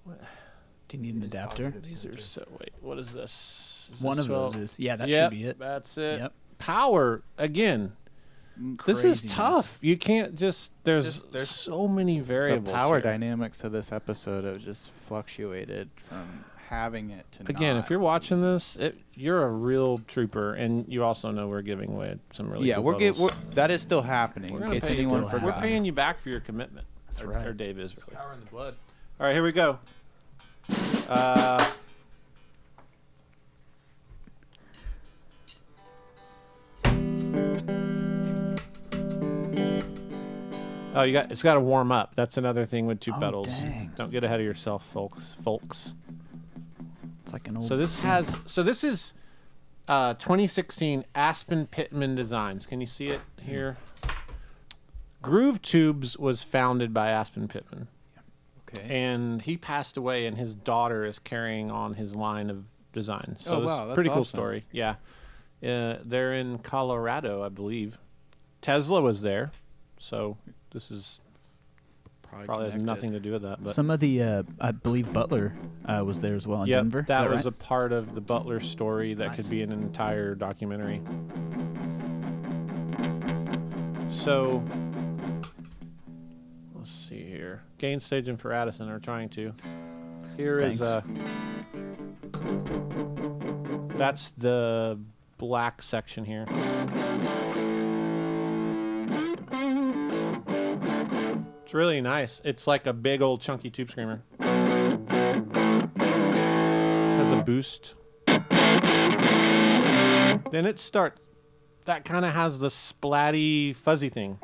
Do you need an adapter? These are so wait. What is this? Is One this of those is that Yep, should be it. That's it. Yep. Power again. This is Craziness. tough. You can't just. There's so many The variables. power here. dynamics of this episode have just fluctuated from having it to Again, not. if you're watching this, you're a real trooper, and you also know we're giving away some really. Yeah, cool pedals. that is still happening. We're In gonna case pay anyone we're forgot. paying you back for your commitment. That's or, right. Or Dave is really. Power in the blood. All right, here we go. Oh, it's got to warm up. That's another thing with tube Oh, pedals. dang. Don't get ahead of yourself, folks. It's like an old. So this scene. is 2016 Aspen Pitman Designs. Can you see it here? Groove Tubes was founded by Aspen Pitman. Okay. And he passed away, and his daughter is carrying on his line of design. So Oh, it's wow, that's pretty cool awesome. story. Yeah. They're in Colorado, I believe. Tesla was there. So this is probably has nothing to do with that. But Some of the, I believe Butler was there as well in yep, Denver. Is that was right? a part of the Butler story that Nice. could be an entire documentary. So let's see here. Gain staging for Addison are trying to. Here is that's the black section here. It's really nice. It's like a big old chunky tube screamer. Has a boost. Then it starts. That kind of has the splatty fuzzy thing.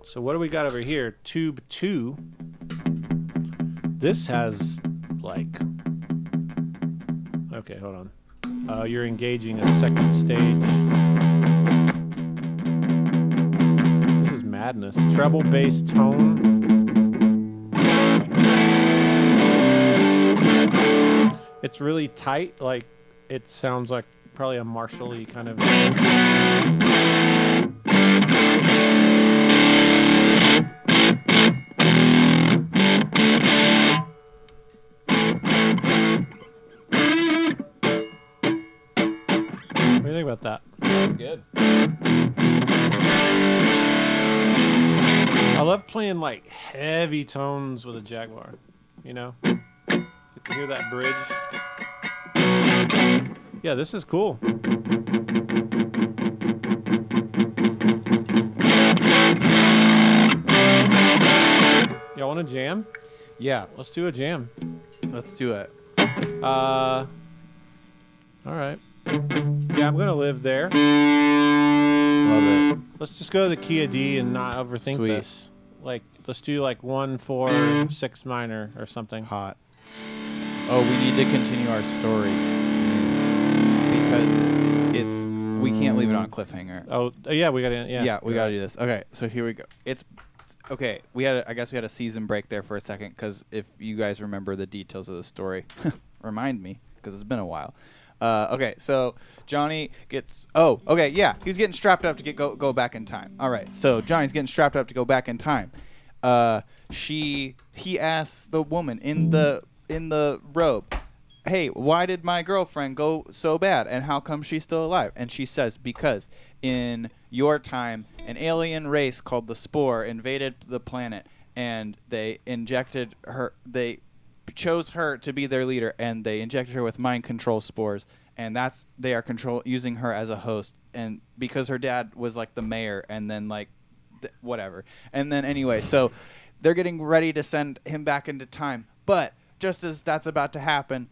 So what do we got over here? Tube 2. This has like. Okay, hold on. You're engaging a second stage. This is madness. Treble bass tone. It's really tight. Like it sounds like probably a Marshall-y kind of. What do you think about that? That's good. I love playing like heavy tones with a Jaguar. You know, get to hear that bridge. Yeah, this is cool. Y'all want to jam? Yeah, Let's do a jam. let's do it. All right. Yeah, I'm gonna live there. Love it. Let's just go to the key of D and not overthink Sweet. this. Like, let's do like 1, 4, 6 minor or something. Hot. Oh, we need to continue our story because we can't leave it on a cliffhanger. Oh, yeah, we gotta. Yeah, we gotta do this. Okay, so here we go. It's okay. I guess we had a season break there for a second because if you guys remember the details of the story, remind me because it's been a while. Okay, so Johnny gets. Oh, okay, yeah, he's getting strapped up to go back in time. All right, so Johnny's getting strapped up to go back in time. He asks the woman in the robe, "Hey, why did my girlfriend go so bad, and how come she's still alive?" And she says, "Because in your time, an alien race called the Spore invaded the planet, and they injected her. They chose her to be their leader, and they injected her with mind control spores, and they are using her as a host. And because her dad was like the mayor, and then like whatever, and then anyway, so they're getting ready to send him back into time, but just as that's about to happen,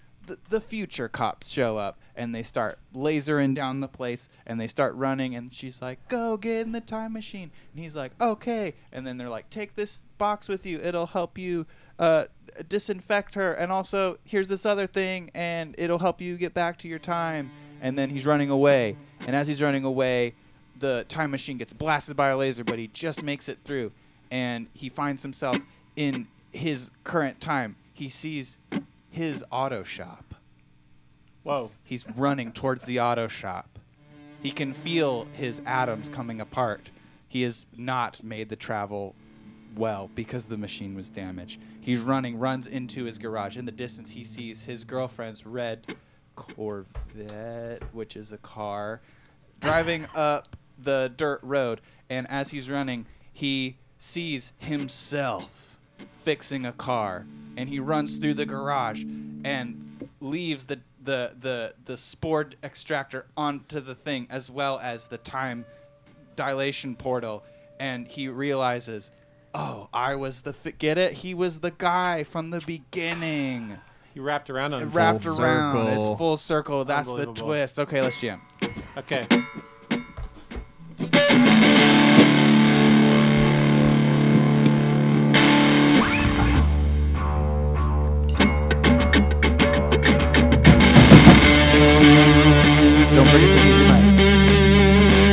the future cops show up, and they start lasering down the place, and they start running, and she's like, "Go get in the time machine," and he's like, "Okay," and then they're like, "Take this box with you, it'll help you disinfect her, and also here's this other thing, and it'll help you get back to your time." And then he's running away, and as he's running away, the time machine gets blasted by a laser, but he just makes it through, and he finds himself in his current time. He sees his auto shop. Whoa. He's running towards the auto shop. He can feel his atoms coming apart. He has not made the travel well because the machine was damaged. He's runs into his garage. In the distance, he sees his girlfriend's red Corvette, which is a car, driving up the dirt road. And as he's running, he sees himself fixing a car, and he runs through the garage and leaves the spore extractor onto the thing, as well as the time dilation portal, and he realizes, oh, I was get it? He was the guy from the beginning. You wrapped around on It him. wrapped Full around. circle. It's full circle. That's the Unbelievable. twist. Okay, let's jam. Okay. Don't forget to mute your mics.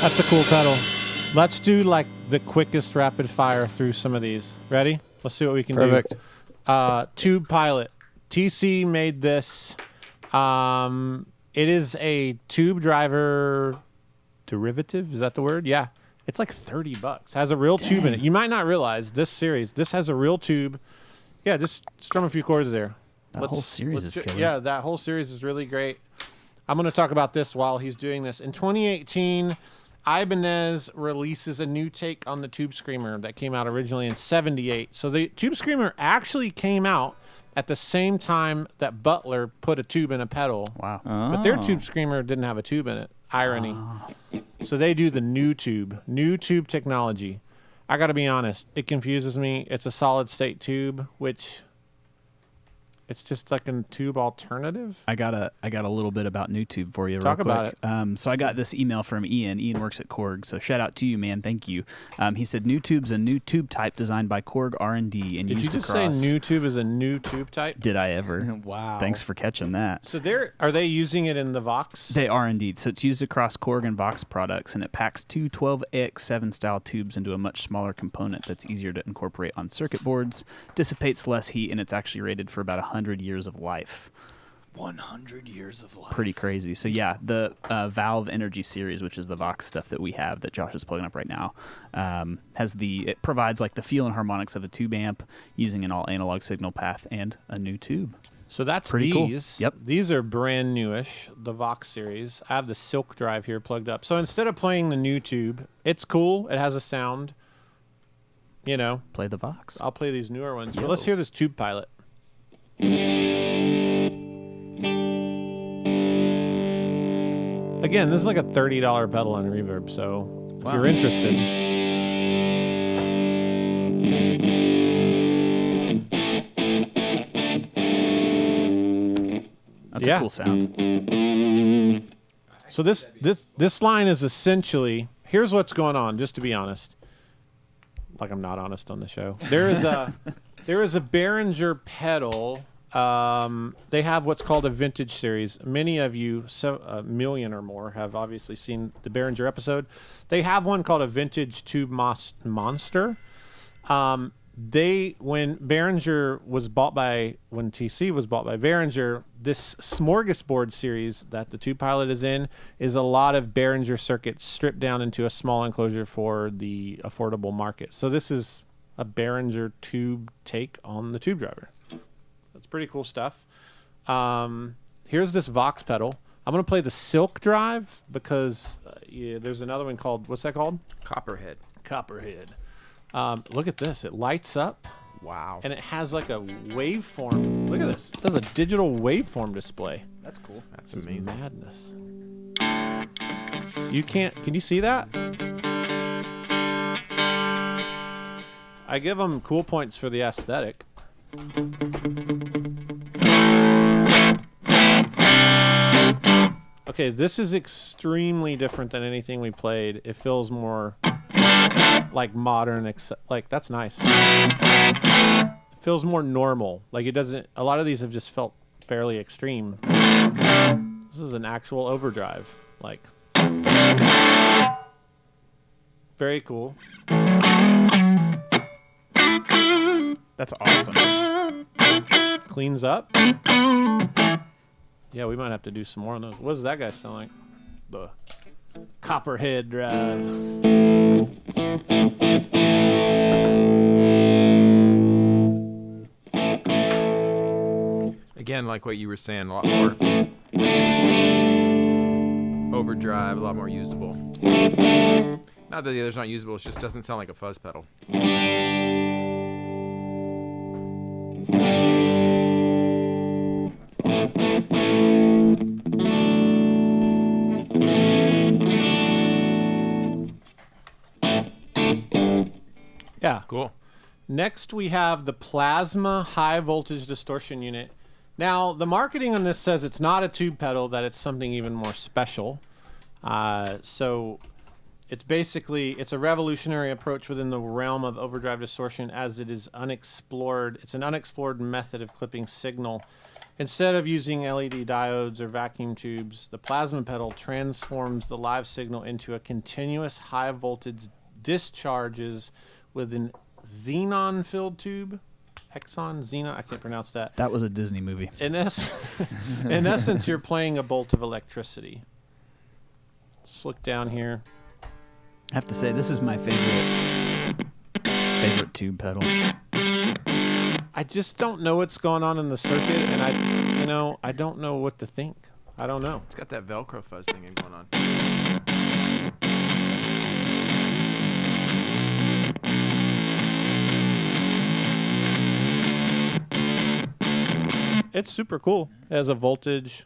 That's a cool pedal. Let's do like the quickest rapid fire through some of these. Ready? Let's see what we can Perfect. do. Tube Pilot. TC made this. It is a tube driver derivative. Is that the word? Yeah. It's like $30. Has a real tube in it. You might not realize this has a real tube. Yeah, just strum a few chords there. That whole series is killer. Yeah, that whole series is really great. I'm going to talk about this while he's doing this. In 2018, Ibanez releases a new take on the Tube Screamer that came out originally in 78. So the Tube Screamer actually came out at the same time that Butler put a tube in a pedal. Wow. But their Tube Screamer didn't have a tube in it. Irony. So they do the NuTube technology. I got to be honest, it confuses me. It's a solid state tube, which it's just like a tube alternative. I got a little bit about NuTube for you. Talk real quick. about it. So I got this email from Ian. Ian works at Korg, so shout out to you, man. Thank you. He said NuTube's a new tube type designed by Korg R&D and Did used you just across. say NuTube is a new tube type? Did I ever? Wow. Thanks for catching that. So are they using it in the Vox? They are indeed. So it's used across Korg and Vox products, and it packs two 12X7 style tubes into a much smaller component that's easier to incorporate on circuit boards, dissipates less heat, and it's actually rated for about 100 years of life. 100 years of life. Pretty crazy. So yeah, the Valve Energy series, which is the Vox stuff that we have that Josh is plugging up right now, it provides like the feel and harmonics of a tube amp using an all analog signal path and a new tube. So that's Pretty cool. these. Yep. These are brand newish, the Vox series. I have the Silk Drive here plugged up. So instead of playing the new tube, it's cool. It has a sound. You know, Play the Vox. I'll play these newer ones. But Yo. let's hear this Tube Pilot. Again, this is like a $30 pedal on reverb, so if you're interested. That's Yeah. a cool sound. So this line is essentially, here's what's going on, just to be honest. Like I'm not honest on the show. There is a Behringer pedal. They have what's called a vintage series. Many of you, a million or more, have obviously seen the Behringer episode. They have one called a vintage tube monster. When TC was bought by Behringer, this smorgasbord series that the Tube Pilot is in is a lot of Behringer circuits stripped down into a small enclosure for the affordable market. So this is a Behringer tube take on the tube driver. That's pretty cool stuff. Here's this Vox pedal. I'm going to play the Silk Drive because there's another one called, what's that called? Copperhead. Copperhead. Look at this. It lights up. Wow. And it has like a waveform. Look at this. It has a digital waveform display. That's cool. That's This is amazing. madness. Can you see that? I give them cool points for the aesthetic. Okay, this is extremely different than anything we played. It feels more like modern, like that's nice. It feels more normal. Like it doesn't, a lot of these have just felt fairly extreme. This is an actual overdrive. Like, very cool. That's awesome. Cleans up. Yeah, we might have to do some more on those. What does that guy sound like? The Copperhead Drive. Again, like what you were saying, a lot more overdrive, a lot more usable. Not that the other's not usable, it just doesn't sound like a fuzz pedal. Yeah. Cool. Next, we have the Plasma High Voltage Distortion Unit. Now, the marketing on this says it's not a tube pedal, that it's something even more special. So it's basically, it's a revolutionary approach within the realm of overdrive distortion as it is unexplored. It's an unexplored method of clipping signal Instead of using LED diodes or vacuum tubes, the plasma pedal transforms the live signal into a continuous high voltage discharges with an xenon-filled tube. Xenon, I can't pronounce that. That was a Disney movie. In essence, you're playing a bolt of electricity. Just look down here. I have to say, this is my favorite tube pedal. I just don't know what's going on in the circuit, and I don't know what to think. I don't know. It's got that Velcro fuzz thing going on. It's super cool. It has a voltage.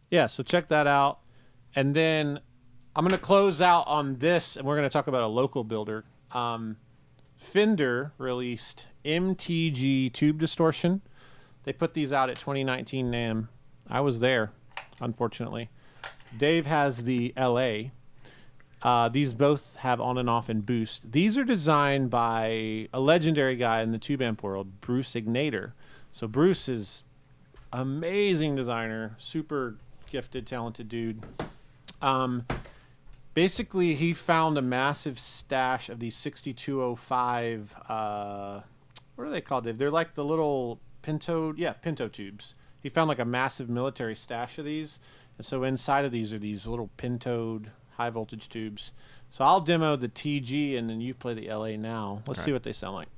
Yeah, so check that out. And then I'm going to close out on this, and we're going to talk about a local builder. Fender released MTG Tube Distortion. They put these out at 2019 NAMM. I was there, unfortunately. Dave has the LA. These both have on and off and boost. These are designed by a legendary guy in the tube amp world, Bruce Ignator. So Bruce is amazing designer, super gifted, talented dude. Basically, he found a massive stash of these 6205, what are they called, Dave? They're like the little Pinto tubes. He found like a massive military stash of these. And so inside of these are these little pintoed high voltage tubes. So I'll demo the TG and then you play the LA now. Let's see what they sound like.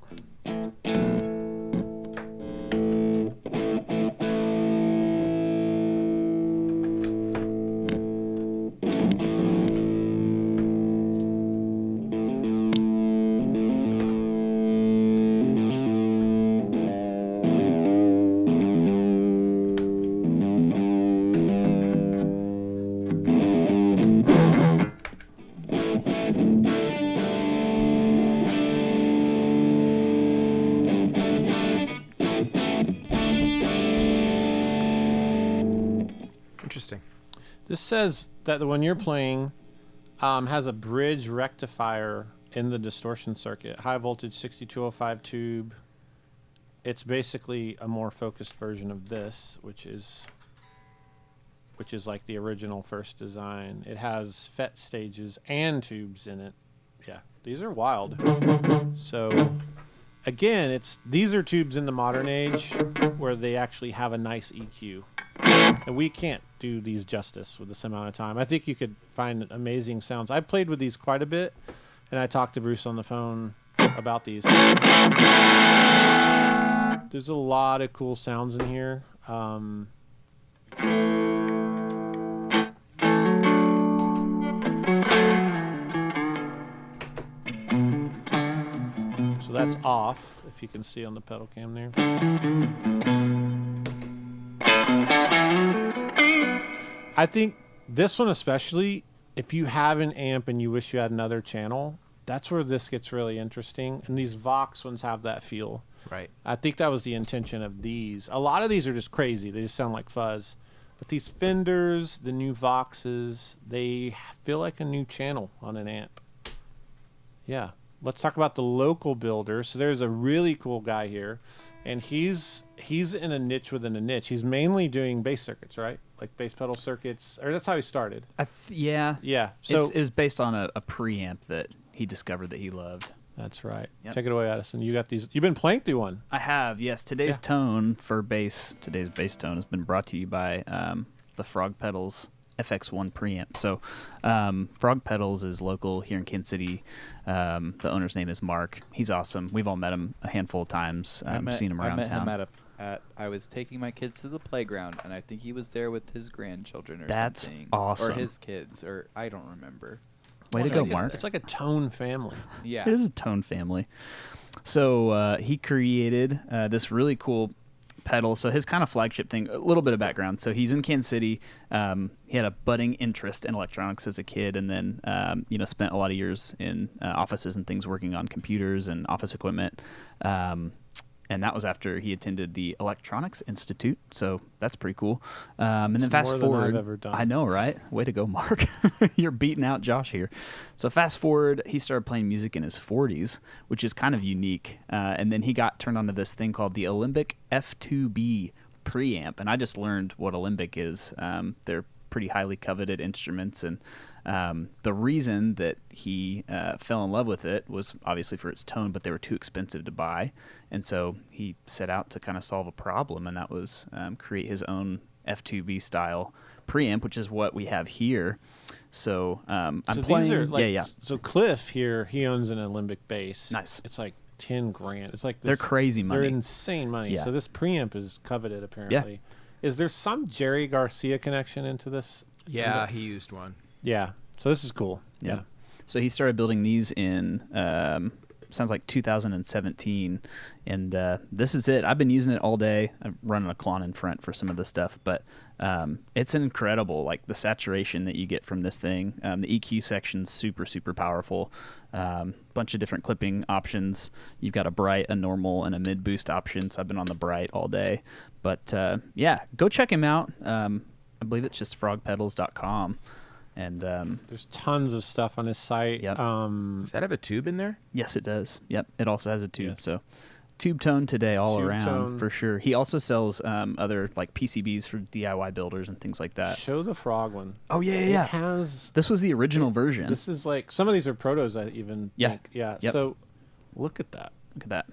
Interesting. This says that the one you're playing has a bridge rectifier in the distortion circuit. High voltage 6205 tube. It's basically a more focused version of this, which is like the original first design. It has FET stages and tubes in it. Yeah, these are wild. So again, these are tubes in the modern age where they actually have a nice EQ. And we can't do these justice with this amount of time. I think you could find amazing sounds. I played with these quite a bit, and I talked to Bruce on the phone about these. There's a lot of cool sounds in here. So that's off, if you can see on the pedal cam there. I think this one especially, if you have an amp and you wish you had another channel, that's where this gets really interesting. And these Vox ones have that feel. Right. I think that was the intention of these. A lot of these are just crazy. They just sound like fuzz. But these Fenders, the new Voxes, they feel like a new channel on an amp. Yeah. Let's talk about the local builder. So there's a really cool guy here. And he's in a niche within a niche. He's mainly doing bass circuits, right? Like bass pedal circuits. Or that's how he started. Yeah. Yeah. So it was based on a preamp that he discovered that he loved. that's right. Yep. Take it away, Addison. You got these. You've been playing through one. I have, yes. Today's tone for bass, today's bass tone has been brought to you by the Frog Pedals FX1 preamp. So Frog Pedals is local here in Kansas City. The owner's name is Mark. He's awesome. We've all met him a handful of times. Seen him around town. I was taking my kids to the playground, and I think he was there with his grandchildren or That's something. awesome. Or his kids, or I don't remember. Way to go, Mark. It's like a tone family. Yeah. It is a tone family. So he created this really cool pedal. So his kind of flagship thing, a little bit of background. So he's in Kansas City. He had a budding interest in electronics as a kid, and then spent a lot of years in offices and things working on computers and office equipment. and that was after he attended the Electronics Institute. So that's pretty cool. And then fast more than forward, I've ever done. I know, right? Way to go, Mark. You're beating out Josh here. So fast forward, he started playing music in his 40s, which is kind of unique. And then he got turned onto this thing called the Alembic F2B preamp, and I just learned what Alembic is. They're pretty highly coveted instruments, and the reason that he fell in love with it was obviously for its tone, but they were too expensive to buy, and so he set out to kind of solve a problem, and that was create his own F2B style preamp, which is what we have here. So I'm playing. These are like, yeah. So Cliff here, he owns an Alembic bass. Nice. It's like 10 grand. It's like this, They're crazy money. They're insane money. Yeah. So this preamp is coveted apparently. Is there some Jerry Garcia connection into this? Yeah, he used one. Yeah. So this is cool. Yeah. So he started building these in sounds like 2017, and this is it. I've been using it all day. I'm running a Klon in front for some of this stuff, but it's incredible. Like the saturation that you get from this thing. The EQ section's super powerful. Bunch of different clipping options. You've got a bright, a normal, and a mid boost option. So I've been on the bright all day. But yeah, go check him out. I believe it's just frogpedals.com. And there's tons of stuff on his site. Yep. Does that have a tube in there? Yes, it does. Yep. It also has a tube. Yes. So tube tone today all Tube around tone. for sure. He also sells other like PCBs for DIY builders and things like that. Show the frog one. Oh, yeah. It has. This was the original version. This is like some of these are protos. I even Yeah. think. Yeah. Yep. So look at that. Look at that.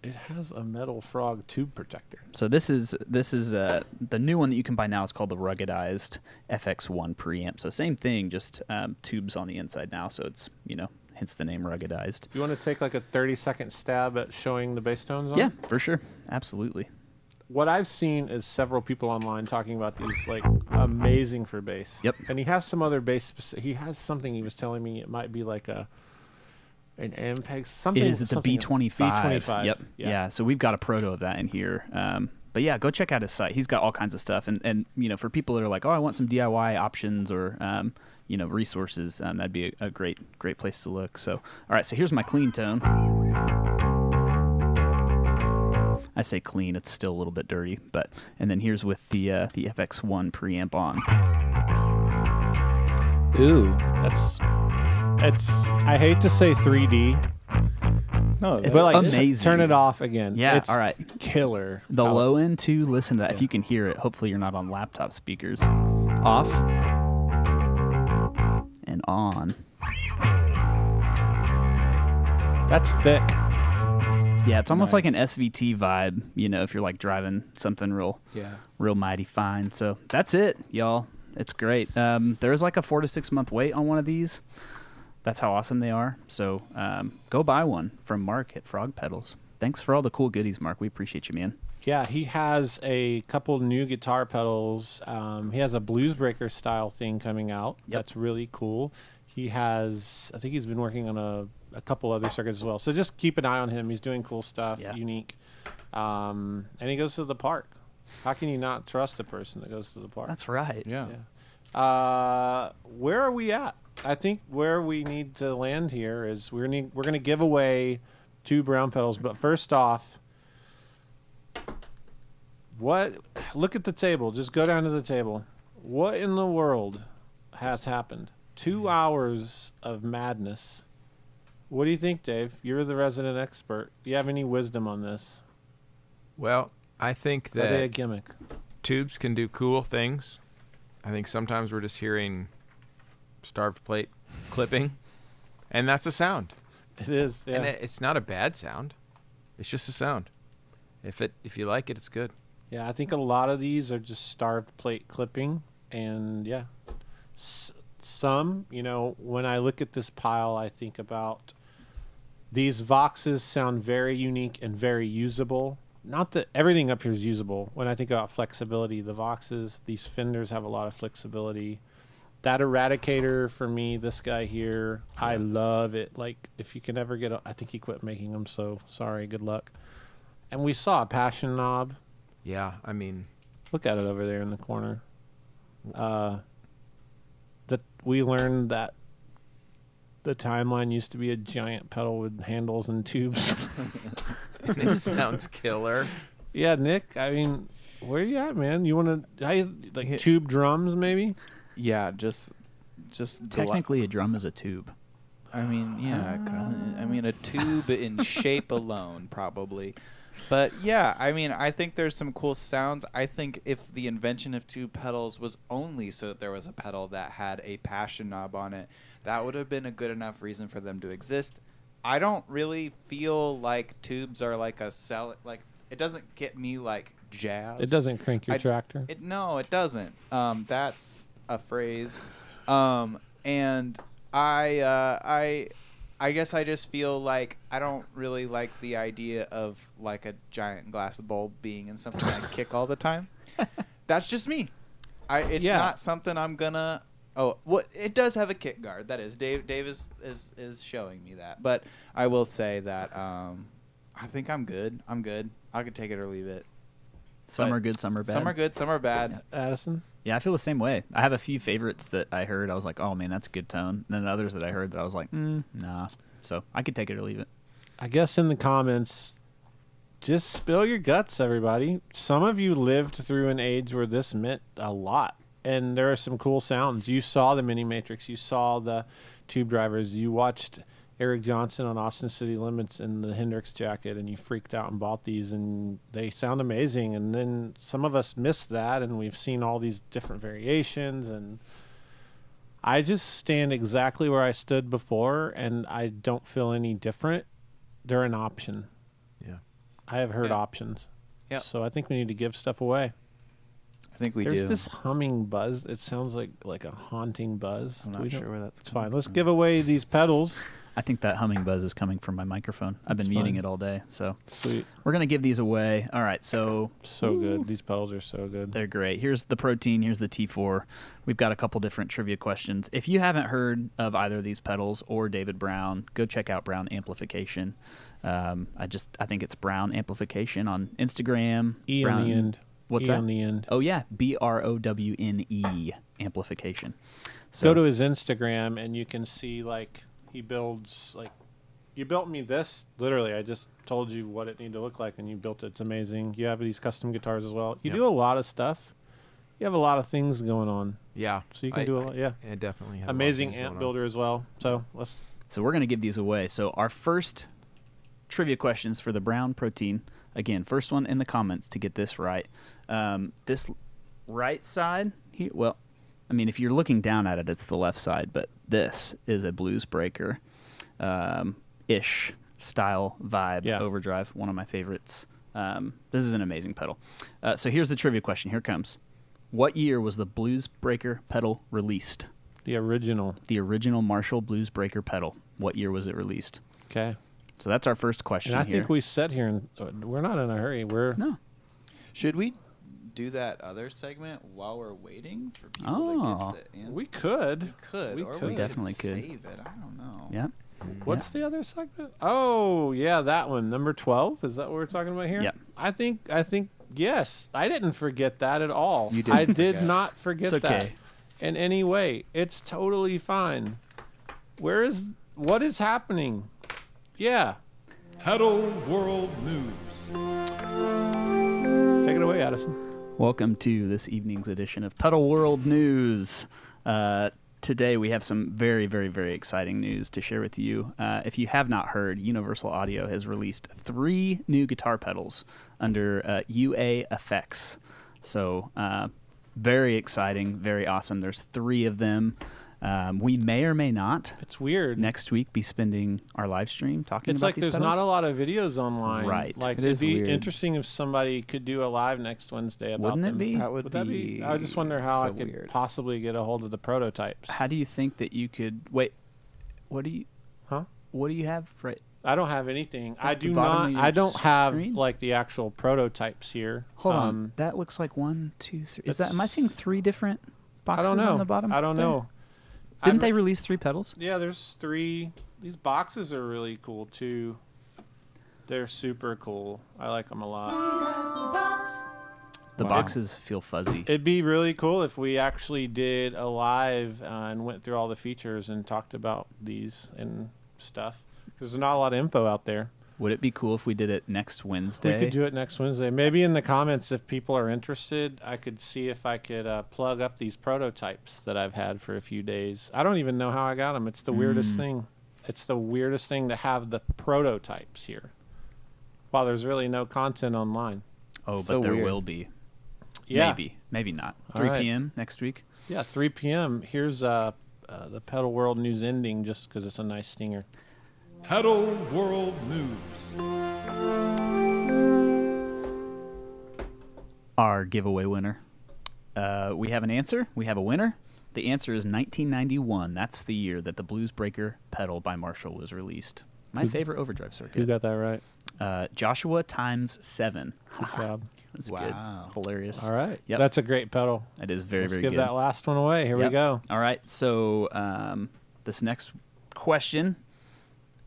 It has a metal frog tube protector. So this is the new one that you can buy now. It's called the Ruggedized FX1 preamp. So same thing, just tubes on the inside now. So it's, hence the name Ruggedized. You want to take like a 30-second stab at showing the bass tones on? Yeah, for sure. Absolutely. What I've seen is several people online talking about these, like, amazing for bass. Yep. And he has some other bass. He has something he was telling me. It might be like an Ampeg. Something. It is. It's a something- B25. B25. Yep. Yeah. So we've got a proto of that in here. But yeah, go check out his site. He's got all kinds of stuff. And for people that are like, oh, I want some DIY options or resources, that'd be a great place to look. So all right. So here's my clean tone. I say clean. It's still a little bit dirty, and then here's with the FX1 preamp on. Ooh, it's. I hate to say 3D. No, It's but like, amazing. just turn it off again. Yeah, It's all right. Killer. The low end too. Listen to that. If you can hear it, hopefully you're not on laptop speakers. Off and on. That's thick. Yeah, it's almost like an Nice. SVT vibe. If you're like driving something real Yeah. mighty fine. So that's it, y'all. It's great. There is like a 4 to 6 month wait on one of these. That's how awesome they are. So go buy one from Mark at Frog Pedals. Thanks for all the cool goodies, Mark. We appreciate you, man. Yeah, he has a couple new guitar pedals. He has a blues breaker style thing coming out. Yep. That's really cool. He has, I think he's been working on a couple other circuits as well. So just keep an eye on him. He's doing cool stuff, Yeah. unique. And he goes to the park. How can you not trust a person that goes to the park? That's right. yeah. Where are we at? I think where we need to land here is we're going to give away 2 Browne pedals. But first off, look at the table. Just go down to the table. What in the world has happened? 2 hours of madness. What do you think, Dave? You're the resident expert. Do you have any wisdom on this? Well, I think Are they a that gimmick? tubes can do cool things. I think sometimes we're just hearing starved plate clipping, and that's a sound. It is, yeah. And it's not a bad sound. It's just a sound. If you like it, it's good. Yeah, I think a lot of these are just starved plate clipping, and yeah, some, when I look at this pile, I think about these Voxes sound very unique and very usable. Not that everything up here is usable. When I think about flexibility, the Voxes, these Fenders have a lot of flexibility. That Eradicator, for me, this guy here, I love it. Like, if you can ever get I think he quit making them, so sorry, good luck. And we saw a Passion knob. Yeah, I mean, Look at it over there in the corner. That we learned that the Timeline used to be a giant pedal with handles and tubes. It sounds killer. Yeah, Nick. I mean, where you at, man? You want to like tube drums, maybe? Yeah, just Technically, a drum is a tube. I mean, yeah, kinda, I mean, a tube in shape alone, probably. But yeah, I mean, I think there's some cool sounds. I think if the invention of tube pedals was only so that there was a pedal that had a passion knob on it, that would have been a good enough reason for them to exist. I don't really feel like tubes are like like it doesn't get me like jazz. It doesn't crank your tractor. No, it doesn't. That's a phrase. And I guess I just feel like I don't really like the idea of like a giant glass bulb being in something I kick all the time. That's just me. It's not something I'm gonna. Oh, well, it does have a kick guard. That is, Dave is showing me that. But I will say that I think I'm good. I could take it or leave it. Some are good, some are bad. Some are good, some are bad. Addison? Yeah, I feel the same way. I have a few favorites that I heard. I was like, oh, man, that's a good tone. And then others that I heard that I was like, nah. So I could take it or leave it. I guess in the comments, just spill your guts, everybody. Some of you lived through an age where this meant a lot. And there are some cool sounds. You saw the Mini Matrix. You saw the tube drivers. You watched Eric Johnson on Austin City Limits in the Hendrix jacket, and you freaked out and bought these, and they sound amazing. And then some of us missed that, and we've seen all these different variations. And I just stand exactly where I stood before, and I don't feel any different. They're an option. Yeah. I have heard options. Yeah. So I think we need to give stuff away. I think we There's do. this humming buzz. It sounds like a haunting buzz. I'm not sure where that's It's coming fine. Let's from. give away these pedals. I think that humming buzz is coming from my microphone. I've been That's muting fine. it all day. So Sweet. we're going to give these away. All right, so So good. These pedals are so good. they're great. Here's the Protein. Here's the T4. We've got a couple different trivia questions. If you haven't heard of either of these pedals or David Browne, go check out Browne Amplification. I think it's Browne Amplification on Instagram. E Browne, on the end. What's E that? on the end. Oh, yeah. BROWNE Amplification. Go to his Instagram and you can see like he builds like you built me this. Literally, I just told you what it needed to look like and you built it. It's amazing. You have these custom guitars as well. You Yep. do a lot of stuff. You have a lot of things going on. Yeah. So you can do a lot. Yeah. I definitely have Amazing amp builder as well. So let's. So we're going to give these away. So our first trivia questions for the Browne Protein. Again, first one in the comments to get this right. This right side here, well, I mean, if you're looking down at it, it's the left side, but this is a blues breaker ish style vibe Overdrive, one of my favorites. This is an amazing pedal. So here's the trivia question. Here it comes. What year was the Blues Breaker pedal released? The original. The original Marshall Blues Breaker pedal. What year was it released? Okay. So that's our first question. And I here. think we sat here and we're not in a hurry. No. Should we do that other segment while we're waiting for people to get the answer? We could. We could. We or could. we Definitely could. save it. I don't know. Yeah. What's the other segment? Oh, yeah, that one. Number 12. Is that what we're talking about here? Yep. I think yes. I didn't forget that at all. You didn't I did forget. not forget It's okay. that in any way. It's totally fine. What is happening? Yeah. Pedal World News. Take it away, Addison. Welcome to this evening's edition of Pedal World News. Today we have some very, very, very exciting news to share with you. If you have not heard, Universal Audio has released 3 new guitar pedals under UA Effects. So very exciting, very awesome. There's 3 of them. We may or may not It's weird. next week be spending our live stream talking It's about like these there's pedals. not a lot of videos online. Right. Like It it'd is be weird. interesting if somebody could do a live next Wednesday about Wouldn't it them. be? That would that be. I just wonder how so I could weird. possibly get a hold of the prototypes. How do you think that you could wait? What do you? Huh? What do you have right? I don't have anything. I At the do bottom not. of your I don't have screen? like the actual prototypes here. Hold on. That looks like 1, 2, 3. Is that? Am I It's- seeing 3 different boxes I don't know. on the bottom? I don't there? know. Didn't I'm- they release 3 pedals? Yeah, there's 3. These boxes are really cool too. They're super cool. I like them a lot. The Wow. boxes feel fuzzy. It'd be really cool if we actually did a live and went through all the features and talked about these and stuff. Because there's not a lot of info out there. Would it be cool if we did it next Wednesday? We could do it next Wednesday. Maybe in the comments, if people are interested, I could see if I could plug up these prototypes that I've had for a few days. I don't even know how I got them. It's the weirdest thing. It's the weirdest thing to have the prototypes here, while there's really no content online. Oh, So but there weird. will be. Yeah. Maybe not. All 3 right. p.m. next week. Yeah, 3 p.m. Here's the Pedal World News ending just because it's a nice stinger. Pedal World News. Our giveaway winner. We have an answer. We have a winner. The answer is 1991. That's the year that the Blues Breaker pedal by Marshall was released. My favorite overdrive circuit. Who got that right? Joshua times 7. Good job. That's Wow. good. Hilarious. All right. Yep. That's a great pedal. That is very, Let's very give good. that last one away. Here we Yep. go. All right. So this next question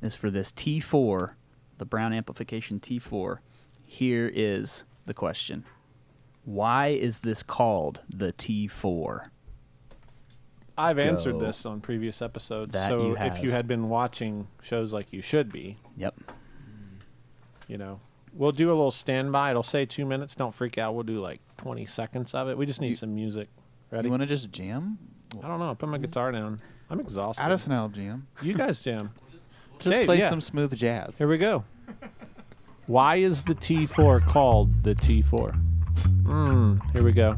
is for this T4, the Browne Amplification T4. Here is the question. Why is this called the T4? I've answered Go. this on previous episodes. That so you if have. you had been watching shows like you should be, Yep. you know, we'll do a little standby. It'll say 2 minutes. Don't freak out. We'll do like 20 seconds of it. We just need some music. Ready? You want to just jam? I don't know. I'll put my guitar down. I'm exhausted. Addison and I'll jam. You guys jam. Just Okay, play yeah. some smooth jazz. Here we go. Why is the T4 called the T4? Here we go.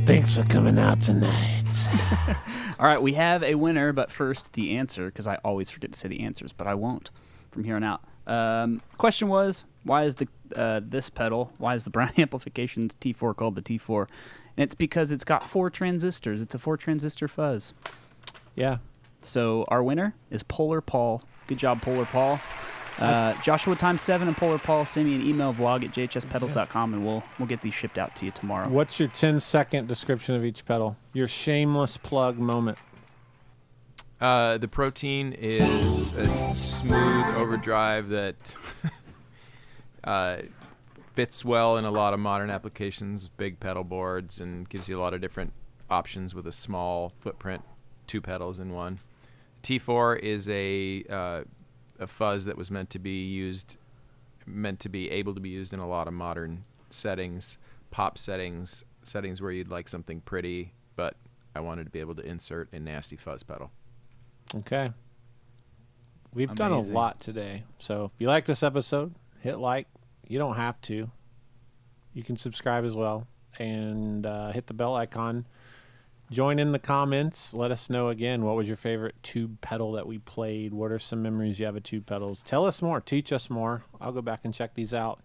Thanks for coming out tonight. All right, we have a winner, but first the answer, because I always forget to say the answers, but I won't from here on out. Question was, why is the this pedal, why is the Browne Amplification's T4 called the T4? And it's because it's got 4 transistors. It's a 4-transistor fuzz. Yeah. So our winner is Polar Paul. Good job, Polar Paul. Joshua times 7 and Polar Paul, send me an email vlog@jhspedals.com and we'll get these shipped out to you tomorrow. What's your 10-second description of each pedal? Your shameless plug moment. The Protein is a smooth overdrive that fits well in a lot of modern applications, big pedal boards, and gives you a lot of different options with a small footprint, 2 pedals in one. T4 is a fuzz that was meant to be able to be used in a lot of modern settings, pop settings where you'd like something pretty, but I wanted to be able to insert a nasty fuzz pedal. Okay. We've done a Amazing. lot today. So if you like this episode, hit like. You don't have to. You can subscribe as well and hit the bell icon. Join in the comments. Let us know again, what was your favorite tube pedal that we played? What are some memories you have of tube pedals? Tell us more. Teach us more. I'll go back and check these out.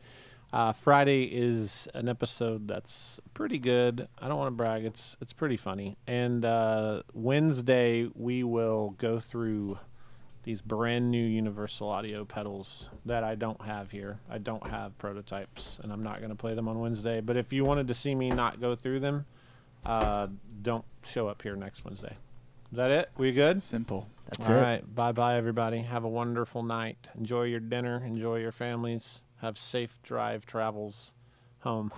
Friday is an episode that's pretty good. I don't want to brag. It's pretty funny. And Wednesday, we will go through these brand new Universal Audio pedals that I don't have here. I don't have prototypes, and I'm not going to play them on Wednesday. But if you wanted to see me not go through them, don't show up here next Wednesday. Is that it? We good? Simple. That's All it. right. Bye-bye, everybody. Have a wonderful night. Enjoy your dinner. Enjoy your families. Have safe drive travels home.